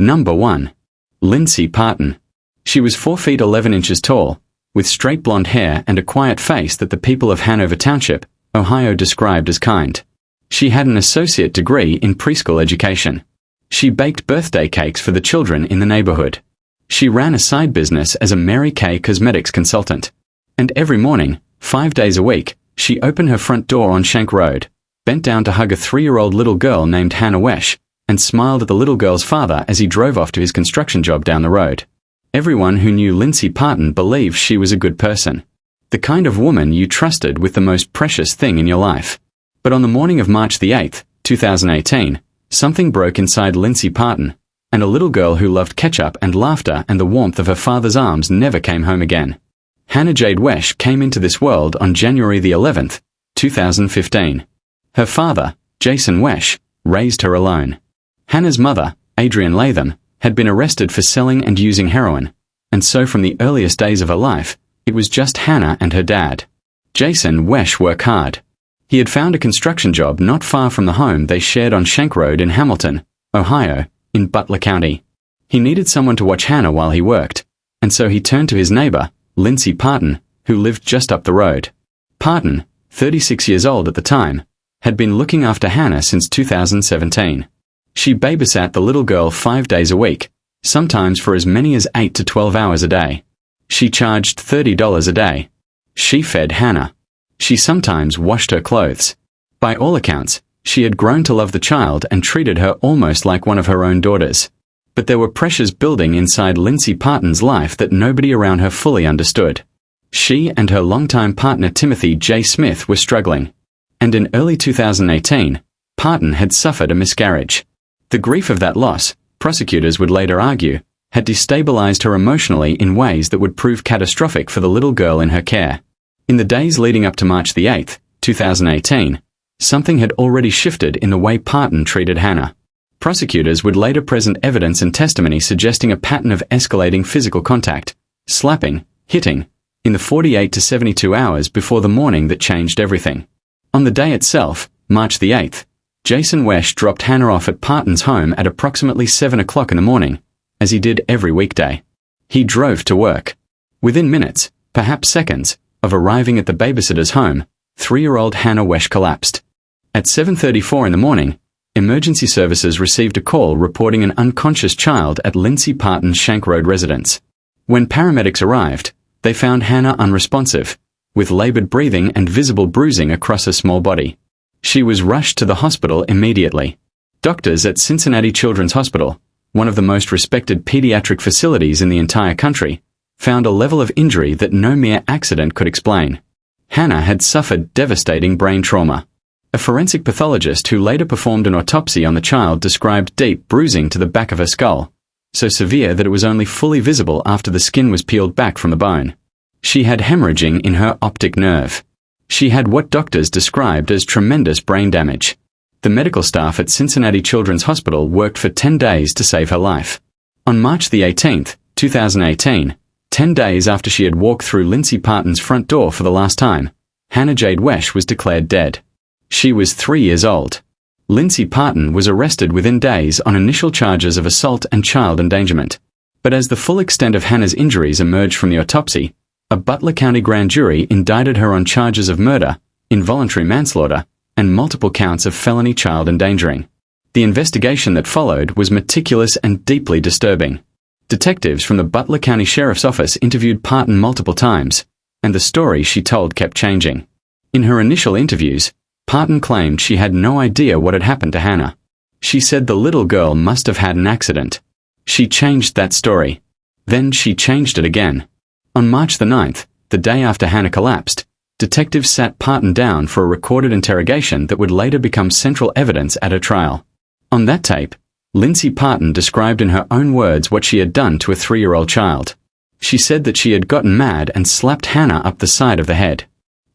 Number 1. Lindsay Partin. She was 4 feet 11 inches tall, with straight blonde hair and a quiet face that the people of Hanover Township, Ohio described as kind. She had an associate degree in preschool education. She baked birthday cakes for the children in the neighborhood. She ran a side business as a Mary Kay cosmetics consultant. And every morning, 5 days a week, she opened her front door on Shank Road, bent down to hug a 3-year-old little girl named Hannah Wesh, and smiled at the little girl's father as he drove off to his construction job down the road. Everyone who knew Lindsay Partin believed she was a good person. The kind of woman you trusted with the most precious thing in your life. But on the morning of March the 8th, 2018, something broke inside Lindsay Partin, and a little girl who loved ketchup and laughter and the warmth of her father's arms never came home again. Hannah Jade Wesh came into this world on January the 11th, 2015. Her father, Jason Wesh, raised her alone. Hannah's mother, lledThe, had been arrested for selling and using heroin, and so from the earliest days of her life, it was just Hannah and her dad. Jason Wesh worked hard. He had found a construction job not far from the home they shared on Shank Road in Hamilton, Ohio, in Butler County. He needed someone to watch Hannah while he worked, and so he turned to his neighbor, Lindsay Partin, who lived just up the road. Partin, 36 years old at the time, had been looking after Hannah since 2017. She babysat the little girl 5 days a week, sometimes for as many as 8 to 12 hours a day. She charged $30 a day. She fed Hannah. She sometimes washed her clothes. By all accounts, she had grown to love the child and treated her almost like one of her own daughters. But there were pressures building inside Lindsay Partin's life that nobody around her fully understood. She and her longtime partner Timothy J. Smith were struggling. And in early 2018, Partin had suffered a miscarriage. The grief of that loss, prosecutors would later argue, had destabilized her emotionally in ways that would prove catastrophic for the little girl in her care. In the days leading up to March the 8th, 2018, something had already shifted in the way Partin treated Hannah. Prosecutors would later present evidence and testimony suggesting a pattern of escalating physical contact, slapping, hitting, in the 48 to 72 hours before the morning that changed everything. On the day itself, March the 8th, Jason Wesh dropped Hannah off at Partin's home at approximately 7 o'clock in the morning, as he did every weekday. He drove to work. Within minutes, perhaps seconds, of arriving at the babysitter's home, 3-year-old Hannah Wesh collapsed. At 7:34 in the morning, emergency services received a call reporting an unconscious child at Lindsay Partin's Shank Road residence. When paramedics arrived, they found Hannah unresponsive, with labored breathing and visible bruising across her small body. She was rushed to the hospital immediately. Doctors at Cincinnati Children's Hospital, one of the most respected pediatric facilities in the entire country, found a level of injury that no mere accident could explain. Hannah had suffered devastating brain trauma. A forensic pathologist who later performed an autopsy on the child described deep bruising to the back of her skull, so severe that it was only fully visible after the skin was peeled back from the bone. She had hemorrhaging in her optic nerve. She had what doctors described as tremendous brain damage. The medical staff at Cincinnati Children's Hospital worked for 10 days to save her life. On March the 18th, 2018, 10 days after she had walked through Lindsay Partin's front door for the last time, Hannah Jade Wesh was declared dead. She was 3 years old. Lindsay Partin was arrested within days on initial charges of assault and child endangerment. But as the full extent of Hannah's injuries emerged from the autopsy, a Butler County grand jury indicted her on charges of murder, involuntary manslaughter, and multiple counts of felony child endangering. The investigation that followed was meticulous and deeply disturbing. Detectives from the Butler County Sheriff's Office interviewed Partin multiple times, and the story she told kept changing. In her initial interviews, Partin claimed she had no idea what had happened to Hannah. She said the little girl must have had an accident. She changed that story. Then she changed it again. On March the 9th, the day after Hannah collapsed, detectives sat Partin down for a recorded interrogation that would later become central evidence at her trial. On that tape, Lindsay Partin described in her own words what she had done to a 3-year-old child. She said that she had gotten mad and slapped Hannah up the side of the head.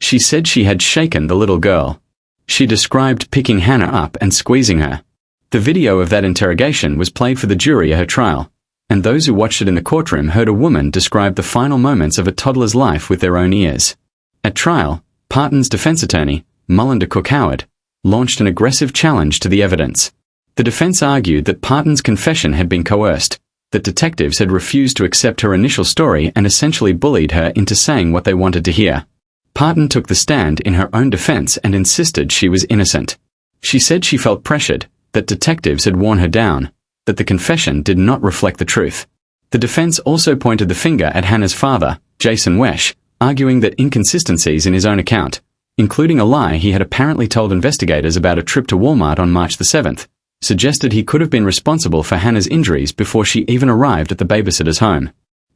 She said she had shaken the little girl. She described picking Hannah up and squeezing her. The video of that interrogation was played for the jury at her trial, and those who watched it in the courtroom heard a woman describe the final moments of a toddler's life with their own ears. At trial, Partin's defense attorney, Melinda Cook Howard, launched an aggressive challenge to the evidence. The defense argued that Partin's confession had been coerced, that detectives had refused to accept her initial story and essentially bullied her into saying what they wanted to hear. Partin took the stand in her own defense and insisted she was innocent. She said she felt pressured, that detectives had worn her down, that the confession did not reflect the truth. The defense also pointed the finger at Hannah's father, Jason Wesh, arguing that inconsistencies in his own account, including a lie he had apparently told investigators about a trip to Walmart on March the 7th, suggested he could have been responsible for Hannah's injuries before she even arrived at the babysitter's home.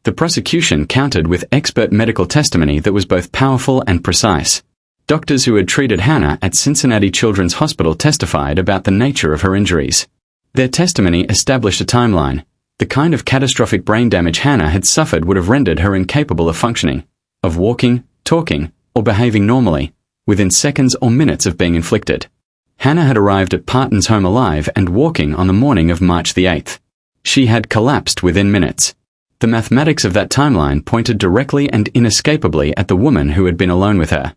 The prosecution countered with expert medical testimony that was both powerful and precise. Doctors who had treated Hannah at Cincinnati Children's Hospital testified about the nature of her injuries. Their testimony established a timeline. The kind of catastrophic brain damage Hannah had suffered would have rendered her incapable of functioning, of walking, talking, or behaving normally, within seconds or minutes of being inflicted. Hannah had arrived at Partin's home alive and walking on the morning of March the 8th. She had collapsed within minutes. The mathematics of that timeline pointed directly and inescapably at the woman who had been alone with her.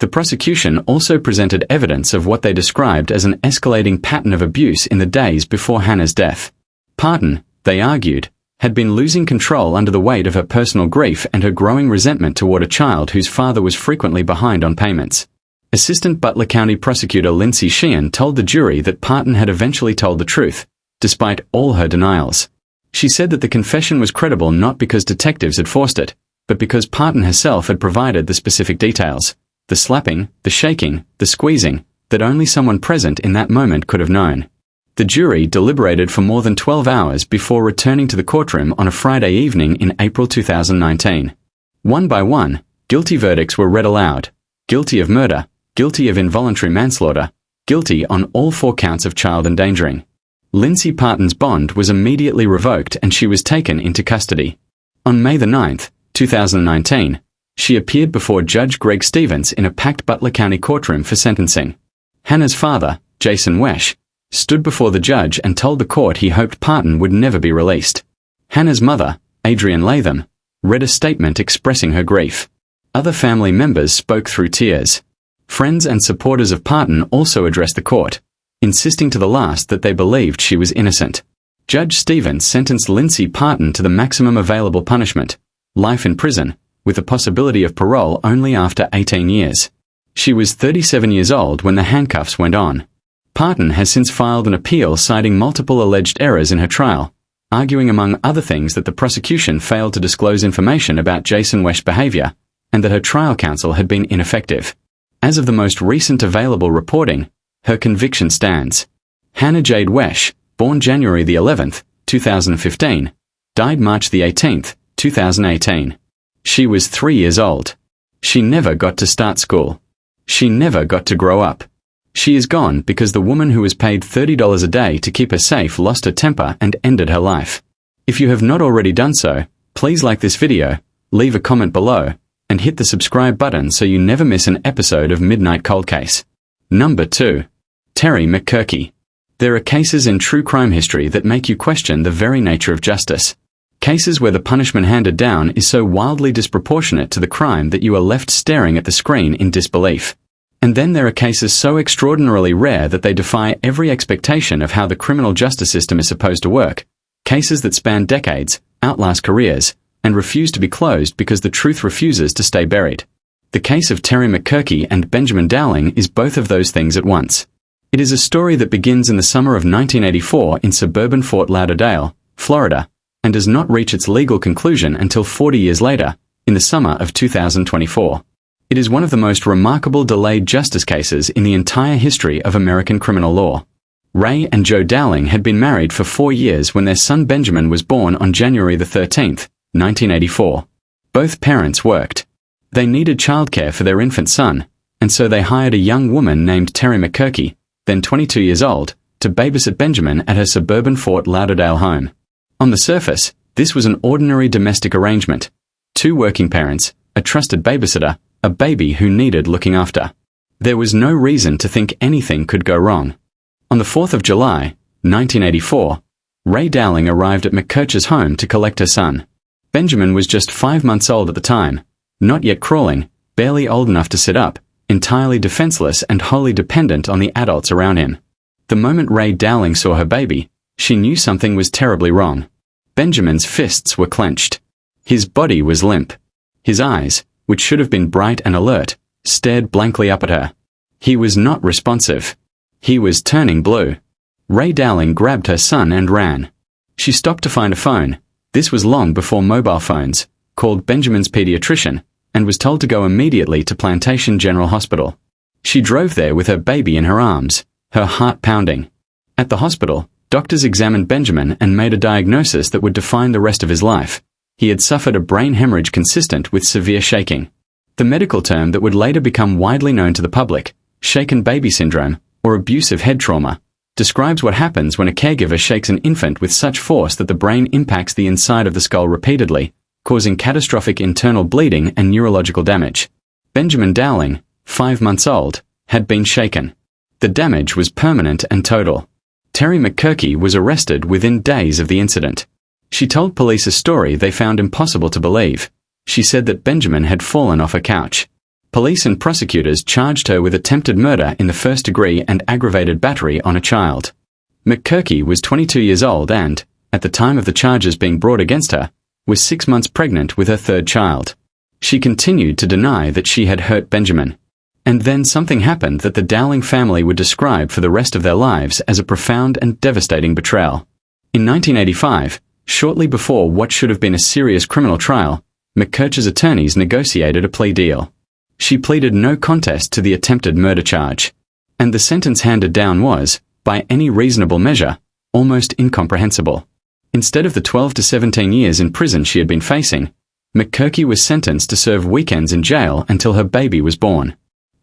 The prosecution also presented evidence of what they described as an escalating pattern of abuse in the days before Hannah's death. Partin, they argued, had been losing control under the weight of her personal grief and her growing resentment toward a child whose father was frequently behind on payments. Assistant Butler County Prosecutor Lindsay told the jury that Partin had eventually told the truth, despite all her denials. She said that the confession was credible not because detectives had forced it, but because Partin herself had provided the specific details. The slapping, the shaking, the squeezing, that only someone present in that moment could have known. The jury deliberated for more than 12 hours before returning to the courtroom on a Friday evening in April 2019. One by one, guilty verdicts were read aloud. Guilty of murder, guilty of involuntary manslaughter, guilty on all 4 counts of child endangering. Lindsay Partin's bond was immediately revoked and she was taken into custody. On May 9, 2019, she appeared before Judge Greg Stevens in a packed Butler County courtroom for sentencing. Hannah's father, Jason Wesh, stood before the judge and told the court he hoped Partin would never be released. Hannah's mother, lledThe, read a statement expressing her grief. Other family members spoke through tears. Friends and supporters of Partin also addressed the court, insisting to the last that they believed she was innocent. Judge Stevens sentenced Lindsay Partin to the maximum available punishment, life in prison, with the possibility of parole only after 18 years. She was 37 years old when the handcuffs went on. Partin has since filed an appeal citing multiple alleged errors in her trial, arguing among other things that the prosecution failed to disclose information about Jason Wesh's behavior, and that her trial counsel had been ineffective. As of the most recent available reporting, her conviction stands. Hannah Jade Wesh, born January the 11th, 2015, died March the 18th, 2018. She was 3 years old. She never got to start school. She never got to grow up. She is gone because the woman who was paid $30 a day to keep her safe lost her temper and ended her life. If you have not already done so, please like this video, leave a comment below, and hit the subscribe button so you never miss an episode of Midnight Cold Case. Number 2. Terry McKirchy. There are cases in true crime history that make you question the very nature of justice. Cases where the punishment handed down is so wildly disproportionate to the crime that you are left staring at the screen in disbelief. And then there are cases so extraordinarily rare that they defy every expectation of how the criminal justice system is supposed to work. Cases that span decades, outlast careers, and refuse to be closed because the truth refuses to stay buried. The case of Terry McKirchy and Benjamin Dowling is both of those things at once. It is a story that begins in the summer of 1984 in suburban Fort Lauderdale, Florida, and does not reach its legal conclusion until 40 years later, in the summer of 2024. It is one of the most remarkable delayed justice cases in the entire history of American criminal law. Ray and Joe Dowling had been married for 4 years when their son Benjamin was born on January the 13th, 1984. Both parents worked. They needed childcare for their infant son, and so they hired a young woman named Terry McKirchy, then 22 years old, to babysit Benjamin at her suburban Fort Lauderdale home. On the surface, this was an ordinary domestic arrangement. 2 working parents, a trusted babysitter, a baby who needed looking after. There was no reason to think anything could go wrong. On the 4th of July, 1984, Ray Dowling arrived at McKirchy's home to collect her son. Benjamin was just 5 months old at the time, not yet crawling, barely old enough to sit up, entirely defenseless and wholly dependent on the adults around him. The moment Ray Dowling saw her baby, she knew something was terribly wrong. Benjamin's fists were clenched. His body was limp. His eyes, which should have been bright and alert, stared blankly up at her. He was not responsive. He was turning blue. Ray Dowling grabbed her son and ran. She stopped to find a phone. This was long before mobile phones, called Benjamin's pediatrician, and was told to go immediately to Plantation General Hospital. She drove there with her baby in her arms, her heart pounding. At the hospital, doctors examined Benjamin and made a diagnosis that would define the rest of his life. He had suffered a brain hemorrhage consistent with severe shaking. The medical term that would later become widely known to the public, shaken baby syndrome, or abusive head trauma, describes what happens when a caregiver shakes an infant with such force that the brain impacts the inside of the skull repeatedly, causing catastrophic internal bleeding and neurological damage. Benjamin Dowling, 5 months old, had been shaken. The damage was permanent and total. Terry McKirchy was arrested within days of the incident. She told police a story they found impossible to believe. She said that Benjamin had fallen off a couch. Police and prosecutors charged her with attempted murder in the first degree and aggravated battery on a child. McKirchy was 22 years old and, at the time of the charges being brought against her, was 6 months pregnant with her third child. She continued to deny that she had hurt Benjamin. And then something happened that the Dowling family would describe for the rest of their lives as a profound and devastating betrayal. In 1985, shortly before what should have been a serious criminal trial, McKirchy's attorneys negotiated a plea deal. She pleaded no contest to the attempted murder charge. And the sentence handed down was, by any reasonable measure, almost incomprehensible. Instead of the 12 to 17 years in prison she had been facing, McKirchy was sentenced to serve weekends in jail until her baby was born.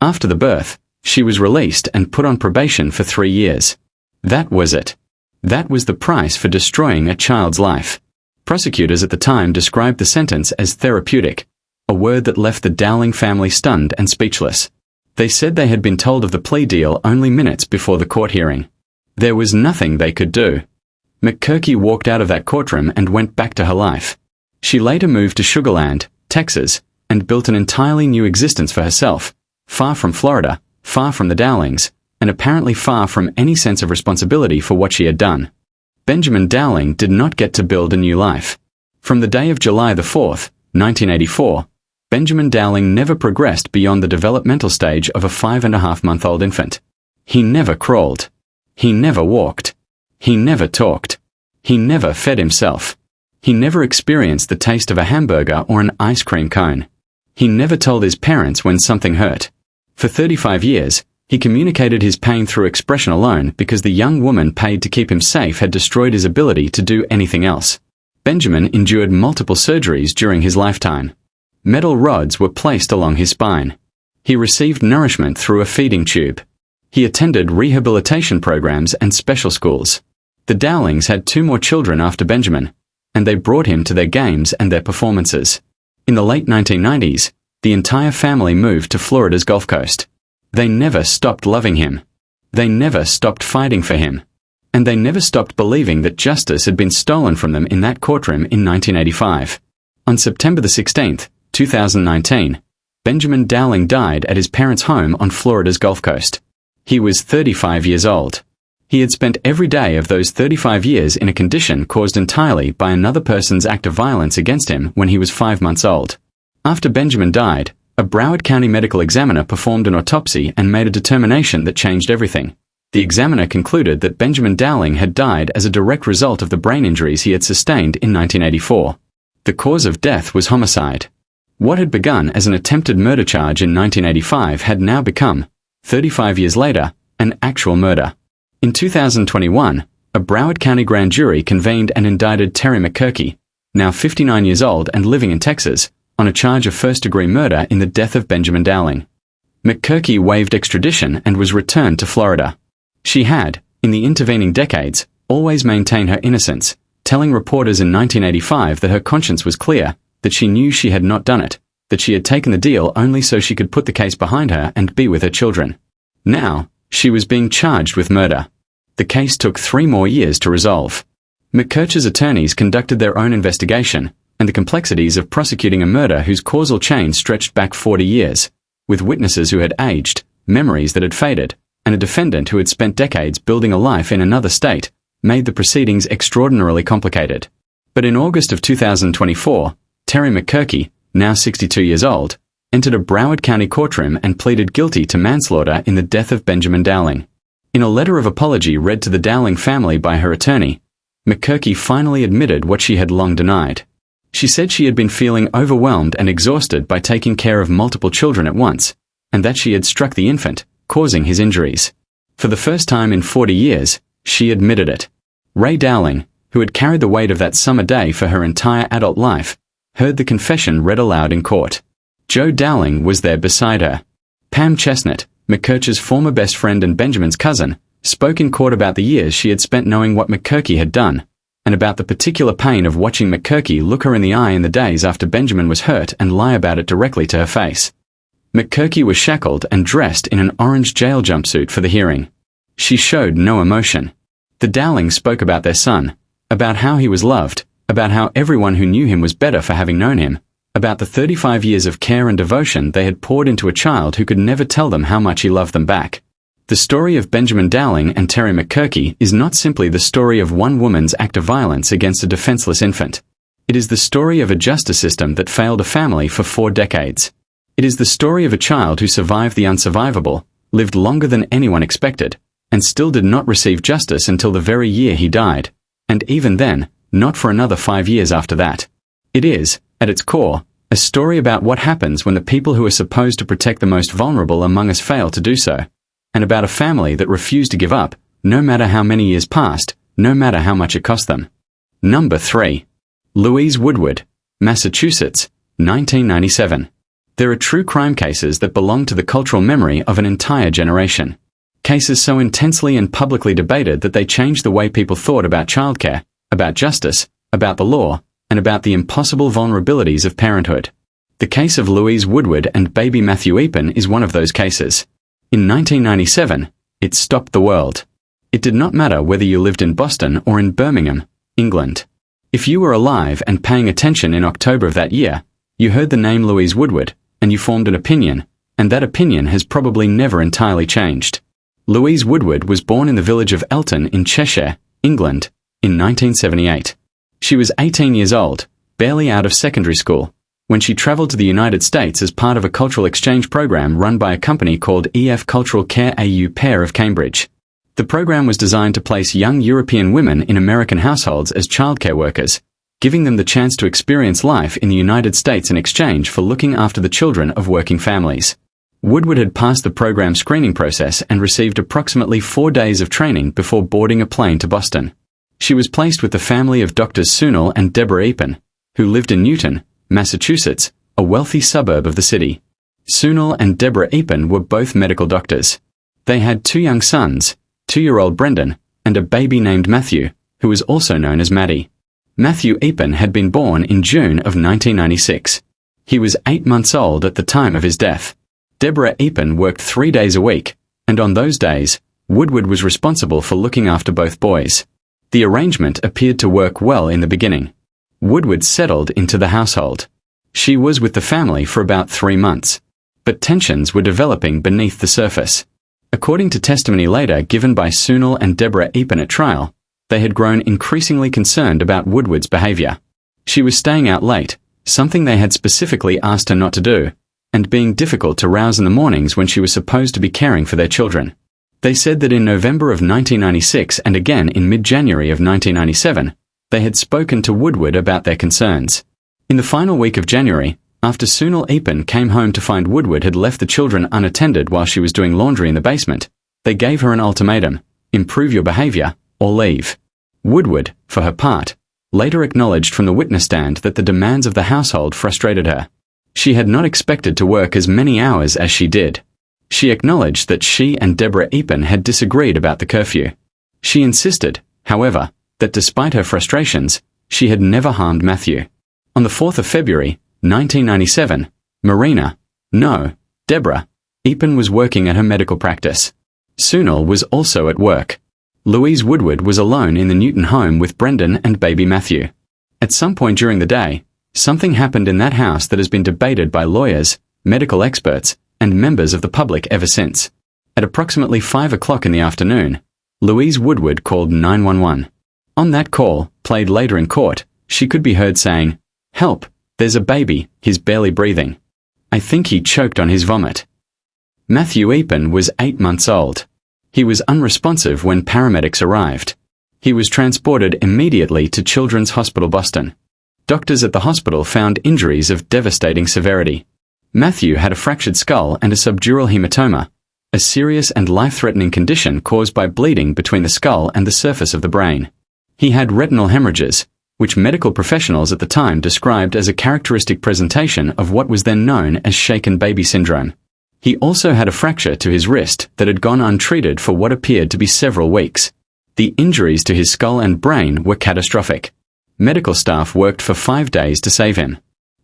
After the birth, she was released and put on probation for 3 years. That was it. That was the price for destroying a child's life. Prosecutors at the time described the sentence as therapeutic, a word that left the Dowling family stunned and speechless. They said they had been told of the plea deal only minutes before the court hearing. There was nothing they could do. McKirchy walked out of that courtroom and went back to her life. She later moved to Sugar Land, Texas, and built an entirely new existence for herself, far from Florida, far from the Dowlings, and apparently far from any sense of responsibility for what she had done. Benjamin Dowling did not get to build a new life. From the day of July the 4th, 1984, Benjamin Dowling never progressed beyond the developmental stage of a 5.5-month-old infant. He never crawled. He never walked. He never talked. He never fed himself. He never experienced the taste of a hamburger or an ice cream cone. He never told his parents when something hurt. For 35 years, he communicated his pain through expression alone because the young woman paid to keep him safe had destroyed his ability to do anything else. Benjamin endured multiple surgeries during his lifetime. Metal rods were placed along his spine. He received nourishment through a feeding tube. He attended rehabilitation programs and special schools. The Dowlings had 2 more children after Benjamin, and they brought him to their games and their performances. In the late 1990s, the entire family moved to Florida's Gulf Coast. They never stopped loving him. They never stopped fighting for him. And they never stopped believing that justice had been stolen from them in that courtroom in 1985. On September the 16th, 2019, Benjamin Dowling died at his parents' home on Florida's Gulf Coast. He was 35 years old. He had spent every day of those 35 years in a condition caused entirely by another person's act of violence against him when he was 5 months old. After Benjamin died, a Broward County medical examiner performed an autopsy and made a determination that changed everything. The examiner concluded that Benjamin Dowling had died as a direct result of the brain injuries he had sustained in 1984. The cause of death was homicide. What had begun as an attempted murder charge in 1985 had now become, 35 years later, an actual murder. In 2021, a Broward County grand jury convened and indicted Terry McKirchy, now 59 years old and living in Texas, on a charge of first-degree murder in the death of Benjamin Dowling. McKirchy waived extradition and was returned to Florida. She had, in the intervening decades, always maintained her innocence, telling reporters in 1985 that her conscience was clear, that she knew she had not done it, that she had taken the deal only so she could put the case behind her and be with her children. Now, she was being charged with murder. The case took 3 more years to resolve. McKirchy's attorneys conducted their own investigation, and the complexities of prosecuting a murder whose causal chain stretched back 40 years, with witnesses who had aged, memories that had faded, and a defendant who had spent decades building a life in another state, made the proceedings extraordinarily complicated. But in August of 2024, Terry McKirchy, now 62 years old, entered a Broward County courtroom and pleaded guilty to manslaughter in the death of Benjamin Dowling. In a letter of apology read to the Dowling family by her attorney, McKirchy finally admitted what she had long denied. She said she had been feeling overwhelmed and exhausted by taking care of multiple children at once, and that she had struck the infant, causing his injuries. For the first time in 40 years, she admitted it. Ray Dowling, who had carried the weight of that summer day for her entire adult life, heard the confession read aloud in court. Joe Dowling was there beside her. Pam Chestnut, McKirchy's former best friend and Benjamin's cousin, spoke in court about the years she had spent knowing what McKirchy had done, and about the particular pain of watching McKirchy look her in the eye in the days after Benjamin was hurt and lie about it directly to her face. McKirchy was shackled and dressed in an orange jail jumpsuit for the hearing. She showed no emotion. The Dowlings spoke about their son, about how he was loved, about how everyone who knew him was better for having known him, about the 35 years of care and devotion they had poured into a child who could never tell them how much he loved them back. The story of Benjamin Dowling and Terry McKirchy is not simply the story of one woman's act of violence against a defenseless infant. It is the story of a justice system that failed a family for 4 decades. It is the story of a child who survived the unsurvivable, lived longer than anyone expected, and still did not receive justice until the very year he died, and even then, not for another 5 years after that. It is, at its core, a story about what happens when the people who are supposed to protect the most vulnerable among us fail to do so, and about a family that refused to give up, no matter how many years passed, no matter how much it cost them. Number 3. Louise Woodward, Massachusetts, 1997. There are true crime cases that belong to the cultural memory of an entire generation. Cases so intensely and publicly debated that they changed the way people thought about childcare, about justice, about the law, and about the impossible vulnerabilities of parenthood. The case of Louise Woodward and baby Matthew Eapen is one of those cases. In 1997, it stopped the world. It did not matter whether you lived in Boston or in Birmingham, England. If you were alive and paying attention in October of that year, you heard the name Louise Woodward, and you formed an opinion, and that opinion has probably never entirely changed. Louise Woodward was born in the village of Elton in Cheshire, England, in 1978. She was 18 years old, barely out of secondary school, when she traveled to the United States as part of a cultural exchange program run by a company called EF Cultural Care AU Pair of Cambridge. The program was designed to place young European women in American households as childcare workers, giving them the chance to experience life in the United States in exchange for looking after the children of working families. Woodward had passed the program screening process and received approximately 4 days of training before boarding a plane to Boston. She was placed with the family of Drs. Sunil and Deborah Eapen, who lived in Newton, Massachusetts, a wealthy suburb of the city. Sunil and Deborah Eapen were both medical doctors. They had 2 young sons, 2-year-old Brendan, and a baby named Matthew, who was also known as Maddie. Matthew Eapen had been born in June of 1996. He was 8 months old at the time of his death. Deborah Eapen worked 3 days a week, and on those days, Woodward was responsible for looking after both boys. The arrangement appeared to work well in the beginning. Woodward settled into the household. She was with the family for about 3 months. But tensions were developing beneath the surface. According to testimony later given by Sunil and Deborah Eapen at trial, they had grown increasingly concerned about Woodward's behavior. She was staying out late, something they had specifically asked her not to do, and being difficult to rouse in the mornings when she was supposed to be caring for their children. They said that in November of 1996 and again in mid-January of 1997, they had spoken to Woodward about their concerns. In the final week of January, after Sunil Eapen came home to find Woodward had left the children unattended while she was doing laundry in the basement, they gave her an ultimatum: improve your behavior or leave. Woodward, for her part, later acknowledged from the witness stand that the demands of the household frustrated her. She had not expected to work as many hours as she did. She acknowledged that she and Deborah Eapen had disagreed about the curfew. She insisted, however, that despite her frustrations, she had never harmed Matthew. On the 4th of February, 1997, Deborah Eapen was working at her medical practice. Sunil was also at work. Louise Woodward was alone in the Newton home with Brendan and baby Matthew. At some point during the day, something happened in that house that has been debated by lawyers, medical experts, and members of the public ever since. At approximately 5 o'clock in the afternoon, Louise Woodward called 911. On that call, played later in court, she could be heard saying, "Help, there's a baby, he's barely breathing. I think he choked on his vomit." Matthew Eapen was 8 months old. He was unresponsive when paramedics arrived. He was transported immediately to Children's Hospital Boston. Doctors at the hospital found injuries of devastating severity. Matthew had a fractured skull and a subdural hematoma, a serious and life-threatening condition caused by bleeding between the skull and the surface of the brain. He had retinal hemorrhages, which medical professionals at the time described as a characteristic presentation of what was then known as shaken baby syndrome. He also had a fracture to his wrist that had gone untreated for what appeared to be several weeks. The injuries to his skull and brain were catastrophic. Medical staff worked for 5 days to save him.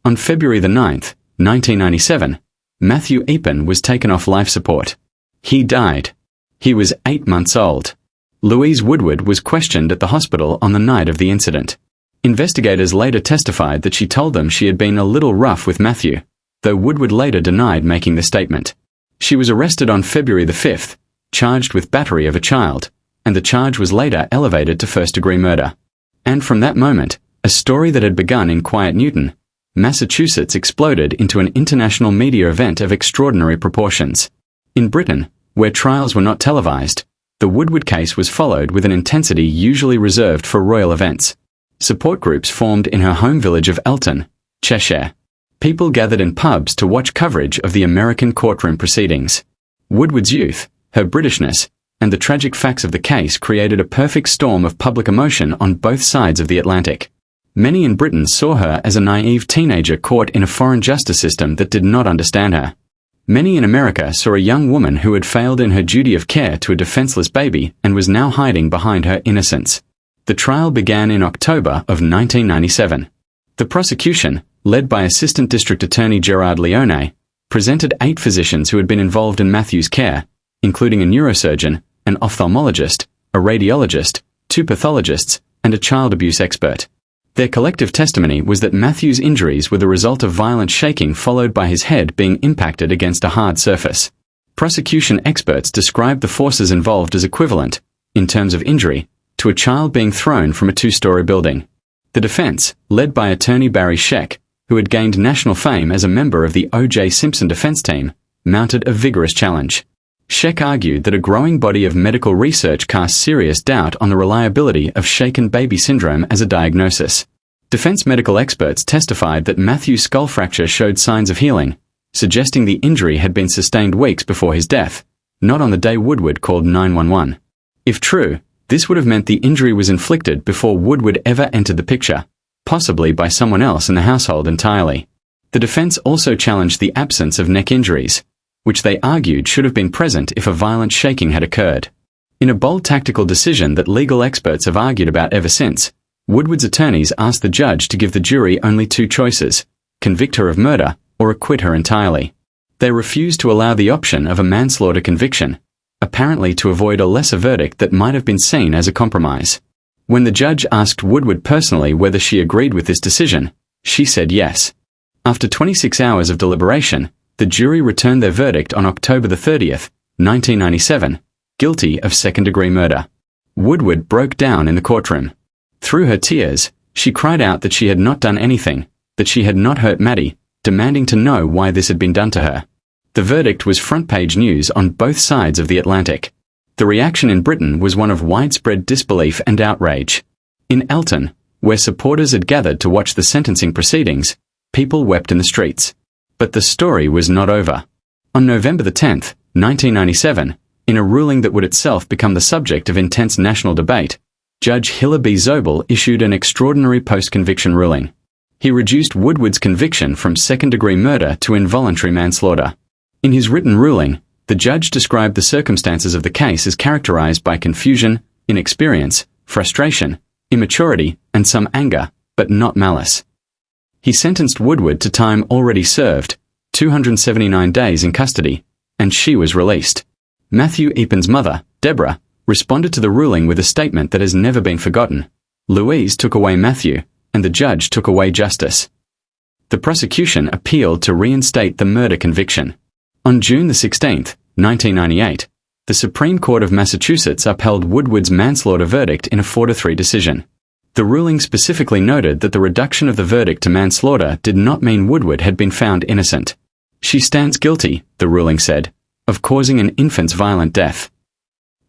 On February the 9th, 1997, Matthew Eapen was taken off life support. He died. He was 8 months old. Louise Woodward was questioned at the hospital on the night of the incident. Investigators later testified that she told them she had been a little rough with Matthew, though Woodward later denied making the statement. She was arrested on February the 5th, charged with battery of a child, and the charge was later elevated to first-degree murder. And from that moment, a story that had begun in quiet Newton, Massachusetts exploded into an international media event of extraordinary proportions. In Britain, where trials were not televised, the Woodward case was followed with an intensity usually reserved for royal events. Support groups formed in her home village of Elton, Cheshire. People gathered in pubs to watch coverage of the American courtroom proceedings. Woodward's youth, her Britishness, and the tragic facts of the case created a perfect storm of public emotion on both sides of the Atlantic. Many in Britain saw her as a naive teenager caught in a foreign justice system that did not understand her. Many in America saw a young woman who had failed in her duty of care to a defenseless baby and was now hiding behind her innocence. The trial began in October of 1997. The prosecution, led by Assistant District Attorney Gerard Leone, presented 8 physicians who had been involved in Matthew's care, including a neurosurgeon, an ophthalmologist, a radiologist, 2 pathologists, and a child abuse expert. Their collective testimony was that Matthew's injuries were the result of violent shaking followed by his head being impacted against a hard surface. Prosecution experts described the forces involved as equivalent, in terms of injury, to a child being thrown from a 2-story building. The defense, led by attorney Barry Scheck, who had gained national fame as a member of the O.J. Simpson defense team, mounted a vigorous challenge. Scheck argued that a growing body of medical research cast serious doubt on the reliability of shaken baby syndrome as a diagnosis. Defense medical experts testified that Matthew's skull fracture showed signs of healing, suggesting the injury had been sustained weeks before his death, not on the day Woodward called 911. If true, this would have meant the injury was inflicted before Woodward ever entered the picture, possibly by someone else in the household entirely. The defense also challenged the absence of neck injuries, which they argued should have been present if a violent shaking had occurred. In a bold tactical decision that legal experts have argued about ever since, Woodward's attorneys asked the judge to give the jury only 2 choices: convict her of murder or acquit her entirely. They refused to allow the option of a manslaughter conviction, apparently to avoid a lesser verdict that might have been seen as a compromise. When the judge asked Woodward personally whether she agreed with this decision, she said yes. After 26 hours of deliberation, the jury returned their verdict on October the 30th, 1997, guilty of second-degree murder. Woodward broke down in the courtroom. Through her tears, she cried out that she had not done anything, that she had not hurt Maddie, demanding to know why this had been done to her. The verdict was front-page news on both sides of the Atlantic. The reaction in Britain was one of widespread disbelief and outrage. In Elton, where supporters had gathered to watch the sentencing proceedings, people wept in the streets. But the story was not over. On November the 10th, 1997, in a ruling that would itself become the subject of intense national debate, Judge Hiller B. Zobel issued an extraordinary post-conviction ruling. He reduced Woodward's conviction from second-degree murder to involuntary manslaughter. In his written ruling, the judge described the circumstances of the case as characterized by confusion, inexperience, frustration, immaturity, and some anger, but not malice. He sentenced Woodward to time already served, 279 days in custody, and she was released. Matthew Eapen's mother, Deborah, responded to the ruling with a statement that has never been forgotten. Louise took away Matthew, and the judge took away justice. The prosecution appealed to reinstate the murder conviction. On June the 16th, 1998, the Supreme Court of Massachusetts upheld Woodward's manslaughter verdict in a 4-3 decision. The ruling specifically noted that the reduction of the verdict to manslaughter did not mean Woodward had been found innocent. She stands guilty, the ruling said, of causing an infant's violent death.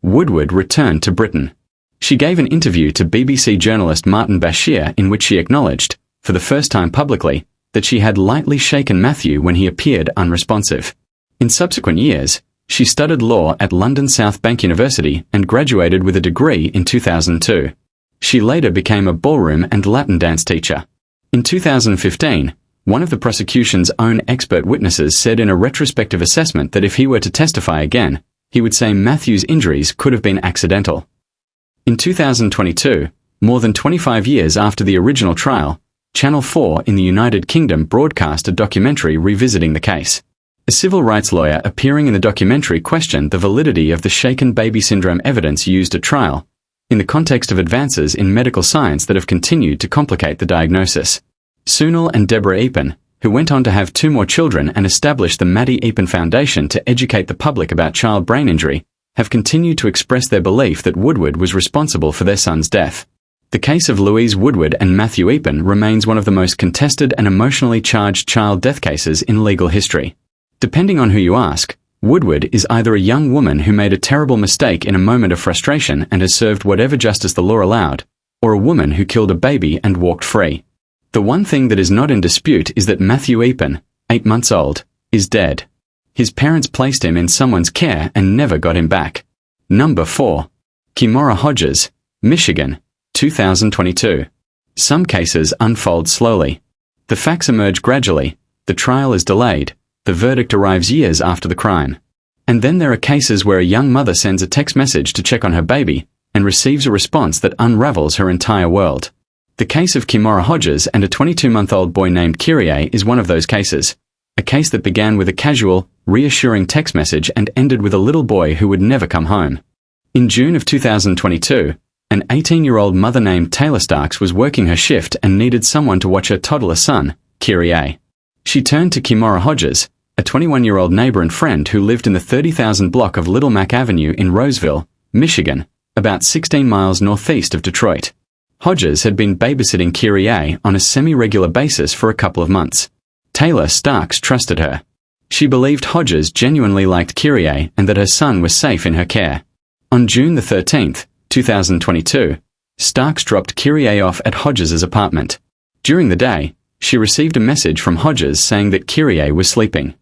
Woodward returned to Britain. She gave an interview to BBC journalist Martin Bashir in which she acknowledged, for the first time publicly, that she had lightly shaken Matthew when he appeared unresponsive. In subsequent years, she studied law at London South Bank University and graduated with a degree in 2002. She later became a ballroom and Latin dance teacher. In 2015, one of the prosecution's own expert witnesses said in a retrospective assessment that if he were to testify again, he would say Matthew's injuries could have been accidental. In 2022, more than 25 years after the original trial, Channel 4 in the United Kingdom broadcast a documentary revisiting the case. A civil rights lawyer appearing in the documentary questioned the validity of the shaken baby syndrome evidence used at trial, in the context of advances in medical science that have continued to complicate the diagnosis. Sunil and Deborah Eapen, who went on to have 2 more children and established the Maddie Eapen Foundation to educate the public about child brain injury, have continued to express their belief that Woodward was responsible for their son's death. The case of Louise Woodward and Matthew Eapen remains one of the most contested and emotionally charged child death cases in legal history. Depending on who you ask, Woodward is either a young woman who made a terrible mistake in a moment of frustration and has served whatever justice the law allowed, or a woman who killed a baby and walked free. The one thing that is not in dispute is that Matthew Eapen, 8 months old, is dead. His parents placed him in someone's care and never got him back. Number 4. Kimora Hodges, Michigan, 2022. Some cases unfold slowly. The facts emerge gradually, the trial is delayed, the verdict arrives years after the crime. And then there are cases where a young mother sends a text message to check on her baby, and receives a response that unravels her entire world. The case of Kimora Hodges and a 22-month-old boy named Cheri is one of those cases. A case that began with a casual, reassuring text message and ended with a little boy who would never come home. In June of 2022, an 18-year-old mother named Taylor Starks was working her shift and needed someone to watch her toddler son, Cheri. She turned to Kimora Hodges, a 21-year-old neighbor and friend who lived in the 30,000 block of Little Mac Avenue in Roseville, Michigan, about 16 miles northeast of Detroit. Hodges had been babysitting Cheri on a semi-regular basis for a couple of months. Taylor Starks trusted her. She believed Hodges genuinely liked Cheri and that her son was safe in her care. On June 13, 2022, Starks dropped Cheri off at Hodges' apartment. During the day, she received a message from Hodges saying that Cheri was sleeping.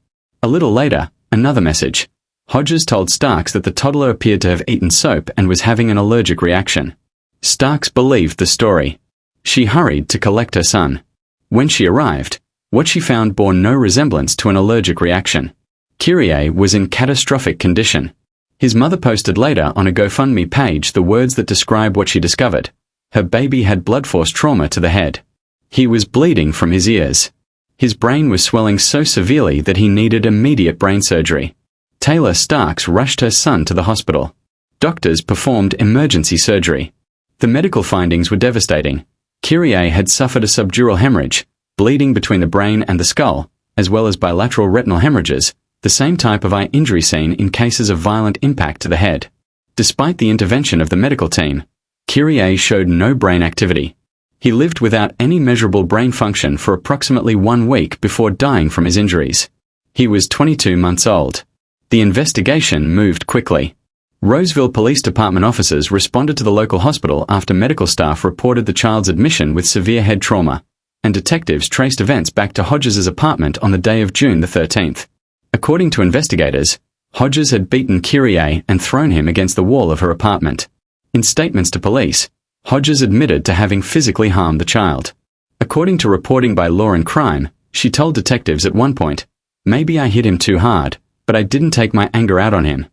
A little later, another message. Hodges told Starks that the toddler appeared to have eaten soap and was having an allergic reaction. Starks believed the story. She hurried to collect her son. When she arrived, what she found bore no resemblance to an allergic reaction. Cheri was in catastrophic condition. His mother posted later on a GoFundMe page the words that describe what she discovered. Her baby had blood force trauma to the head. He was bleeding from his ears. His brain was swelling so severely that he needed immediate brain surgery. Taylor Starks rushed her son to the hospital. Doctors performed emergency surgery. The medical findings were devastating. Cheri had suffered a subdural hemorrhage, bleeding between the brain and the skull, as well as bilateral retinal hemorrhages, the same type of eye injury seen in cases of violent impact to the head. Despite the intervention of the medical team, Cheri showed no brain activity. He lived without any measurable brain function for approximately 1 week before dying from his injuries. He was 22 months old. The investigation moved quickly. Roseville Police Department officers responded to the local hospital after medical staff reported the child's admission with severe head trauma, and detectives traced events back to Hodges' apartment on the day of June 13th. According to investigators, Hodges had beaten Cheri and thrown him against the wall of her apartment. In statements to police, Hodges admitted to having physically harmed the child. According to reporting by Law and Crime, she told detectives at one point, "Maybe I hit him too hard, but I didn't take my anger out on him."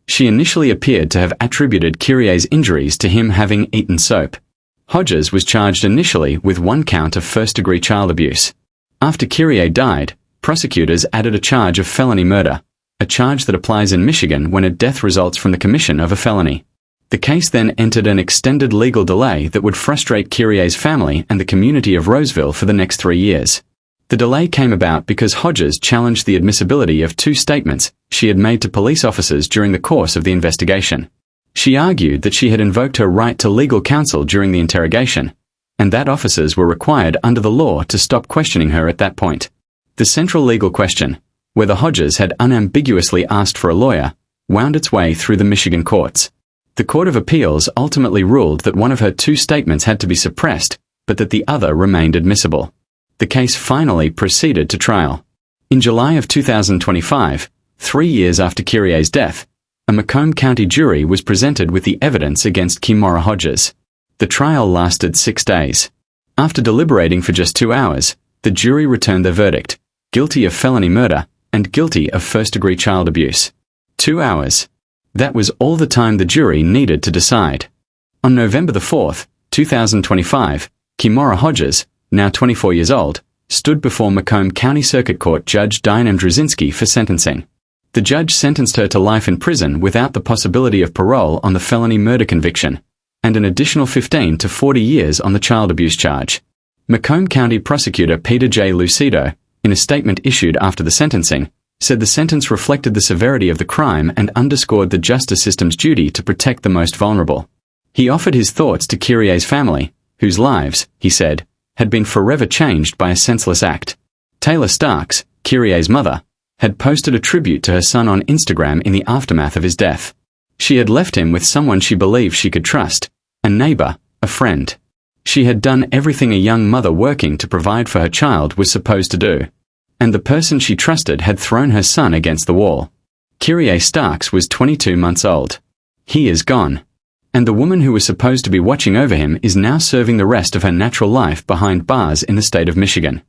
She initially appeared to have attributed Cheri's injuries to him having eaten soap. Hodges was charged initially with 1 count of first-degree child abuse. After Cheri died, prosecutors added a charge of felony murder, a charge that applies in Michigan when a death results from the commission of a felony. The case then entered an extended legal delay that would frustrate Cheri's family and the community of Roseville for the next 3 years. The delay came about because Hodges challenged the admissibility of 2 statements she had made to police officers during the course of the investigation. She argued that she had invoked her right to legal counsel during the interrogation, and that officers were required under the law to stop questioning her at that point. The central legal question, whether Hodges had unambiguously asked for a lawyer, wound its way through the Michigan courts. The Court of Appeals ultimately ruled that one of her 2 statements had to be suppressed, but that the other remained admissible. The case finally proceeded to trial. In July of 2025, 3 years after Cherier's death, a Macomb County jury was presented with the evidence against Kimora Hodges. The trial lasted 6 days. After deliberating for just 2 hours, the jury returned their verdict: guilty of felony murder and guilty of first-degree child abuse. 2 hours. That was all the time the jury needed to decide. On November the 4th, 2025, Kimora Hodges, now 24 years old, stood before Macomb County Circuit Court Judge Diane M. Drzinski for sentencing. The judge sentenced her to life in prison without the possibility of parole on the felony murder conviction, and an additional 15 to 40 years on the child abuse charge. Macomb County Prosecutor Peter J. Lucido, in a statement issued after the sentencing, said the sentence reflected the severity of the crime and underscored the justice system's duty to protect the most vulnerable. He offered his thoughts to Cherier's family, whose lives, he said, had been forever changed by a senseless act. Taylor Starks, Cherier's mother, had posted a tribute to her son on Instagram in the aftermath of his death. She had left him with someone she believed she could trust, a neighbor, a friend. She had done everything a young mother working to provide for her child was supposed to do. And the person she trusted had thrown her son against the wall. Cheri Starks was 22 months old. He is gone. And the woman who was supposed to be watching over him is now serving the rest of her natural life behind bars in the state of Michigan.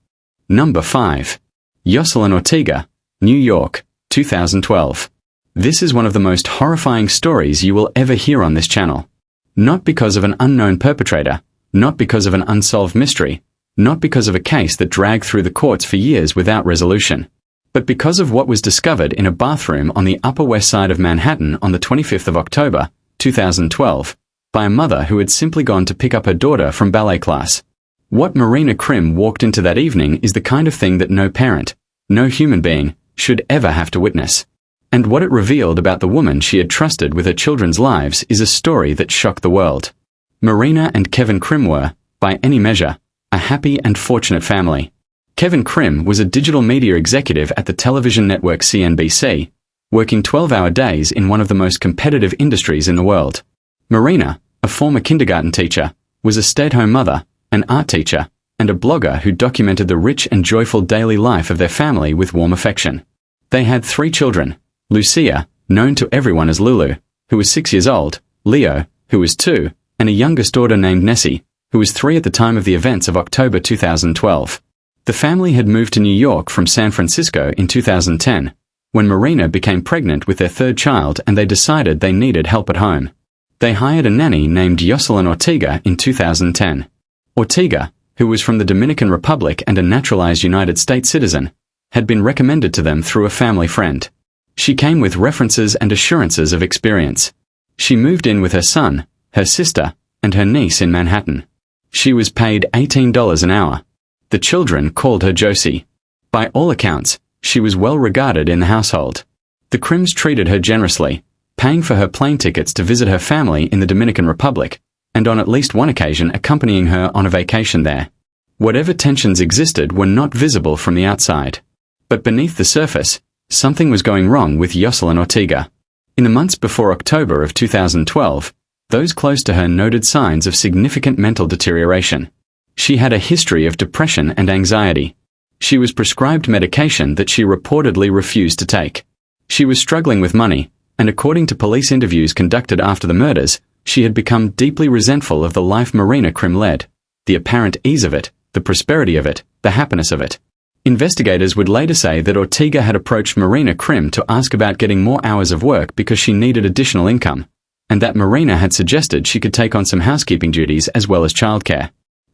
Number 5. Yoselyn Ortega, New York, 2012. This is one of the most horrifying stories you will ever hear on this channel. Not because of an unknown perpetrator, not because of an unsolved mystery, not because of a case that dragged through the courts for years without resolution, but because of what was discovered in a bathroom on the Upper West Side of Manhattan on the 25th of October, 2012, by a mother who had simply gone to pick up her daughter from ballet class. What Marina Krim walked into that evening is the kind of thing that no parent, no human being, should ever have to witness. And what it revealed about the woman she had trusted with her children's lives is a story that shocked the world. Marina and Kevin Krim were, by any measure, a happy and fortunate family. Kevin Krim was a digital media executive at the television network CNBC, working 12-hour days in one of the most competitive industries in the world. Marina, a former kindergarten teacher, was a stay-at-home mother, an art teacher, and a blogger who documented the rich and joyful daily life of their family with warm affection. They had 3 children: Lucia, known to everyone as Lulu, who was 6 years old, Leo, who was 2, and a youngest daughter named Nessie, who was 3 at the time of the events of October 2012. The family had moved to New York from San Francisco in 2010, when Marina became pregnant with their 3rd child and they decided they needed help at home. They hired a nanny named Yoselyn Ortega in 2010. Ortega, who was from the Dominican Republic and a naturalized United States citizen, had been recommended to them through a family friend. She came with references and assurances of experience. She moved in with her son, her sister, and her niece in Manhattan. She was paid $18 an hour. The children called her Josie. By all accounts, she was well regarded in the household. The Krims treated her generously, paying for her plane tickets to visit her family in the Dominican Republic, and on at least one occasion accompanying her on a vacation there. Whatever tensions existed were not visible from the outside. But beneath the surface, something was going wrong with Yoselyn Ortega. In the months before October of 2012, those close to her noted signs of significant mental deterioration. She had a history of depression and anxiety. She was prescribed medication that she reportedly refused to take. She was struggling with money, and according to police interviews conducted after the murders, she had become deeply resentful of the life Marina Krim led, the apparent ease of it, the prosperity of it, the happiness of it. Investigators would later say that Ortega had approached Marina Krim to ask about getting more hours of work because she needed additional income, and that Marina had suggested she could take on some housekeeping duties as well as childcare.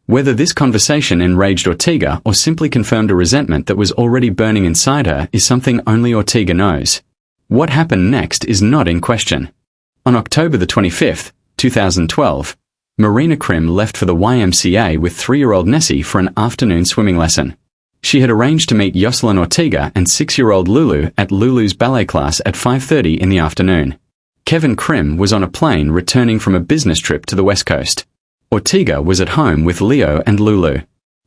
Whether this conversation enraged Ortega or simply confirmed a resentment that was already burning inside her is something only Ortega knows. What happened next is not in question. On October the 25th, 2012, Marina Krim left for the YMCA with 3-year-old Nessie for an afternoon swimming lesson. She had arranged to meet Yoselyn Ortega and 6-year-old Lulu at Lulu's ballet class at 5:30 in the afternoon. Kevin Krim was on a plane returning from a business trip to the West Coast. Ortega was at home with Leo and Lulu.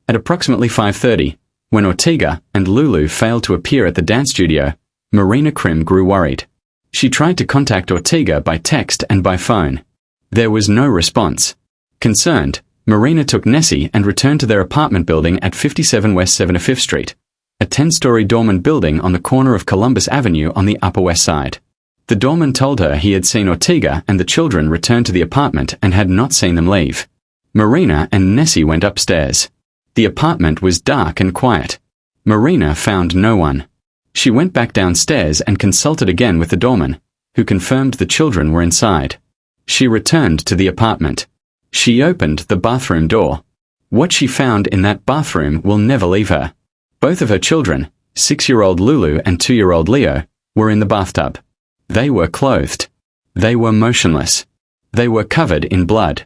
At approximately 5:30, when Ortega and Lulu failed to appear at the dance studio, Marina Krim grew worried. She tried to contact Ortega by text and by phone. There was no response. Concerned, Marina took Nessie and returned to their apartment building at 57 West 75th Street, a 10-story doorman building on the corner of Columbus Avenue on the Upper West Side. The doorman told her he had seen Ortega and the children return to the apartment and had not seen them leave. Marina and Nessie went upstairs. The apartment was dark and quiet. Marina found no one. She went back downstairs and consulted again with the doorman, who confirmed the children were inside. She returned to the apartment. She opened the bathroom door. What she found in that bathroom will never leave her. Both of her children, 6-year-old Lulu and 2-year-old Leo, were in the bathtub. They were clothed. They were motionless. They were covered in blood.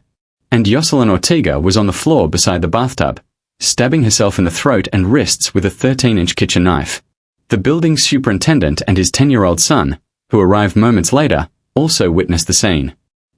And Yoselyn Ortega was on the floor beside the bathtub, stabbing herself in the throat and wrists with a 13-inch kitchen knife. The building's superintendent and his 10-year-old son, who arrived moments later, also witnessed the scene.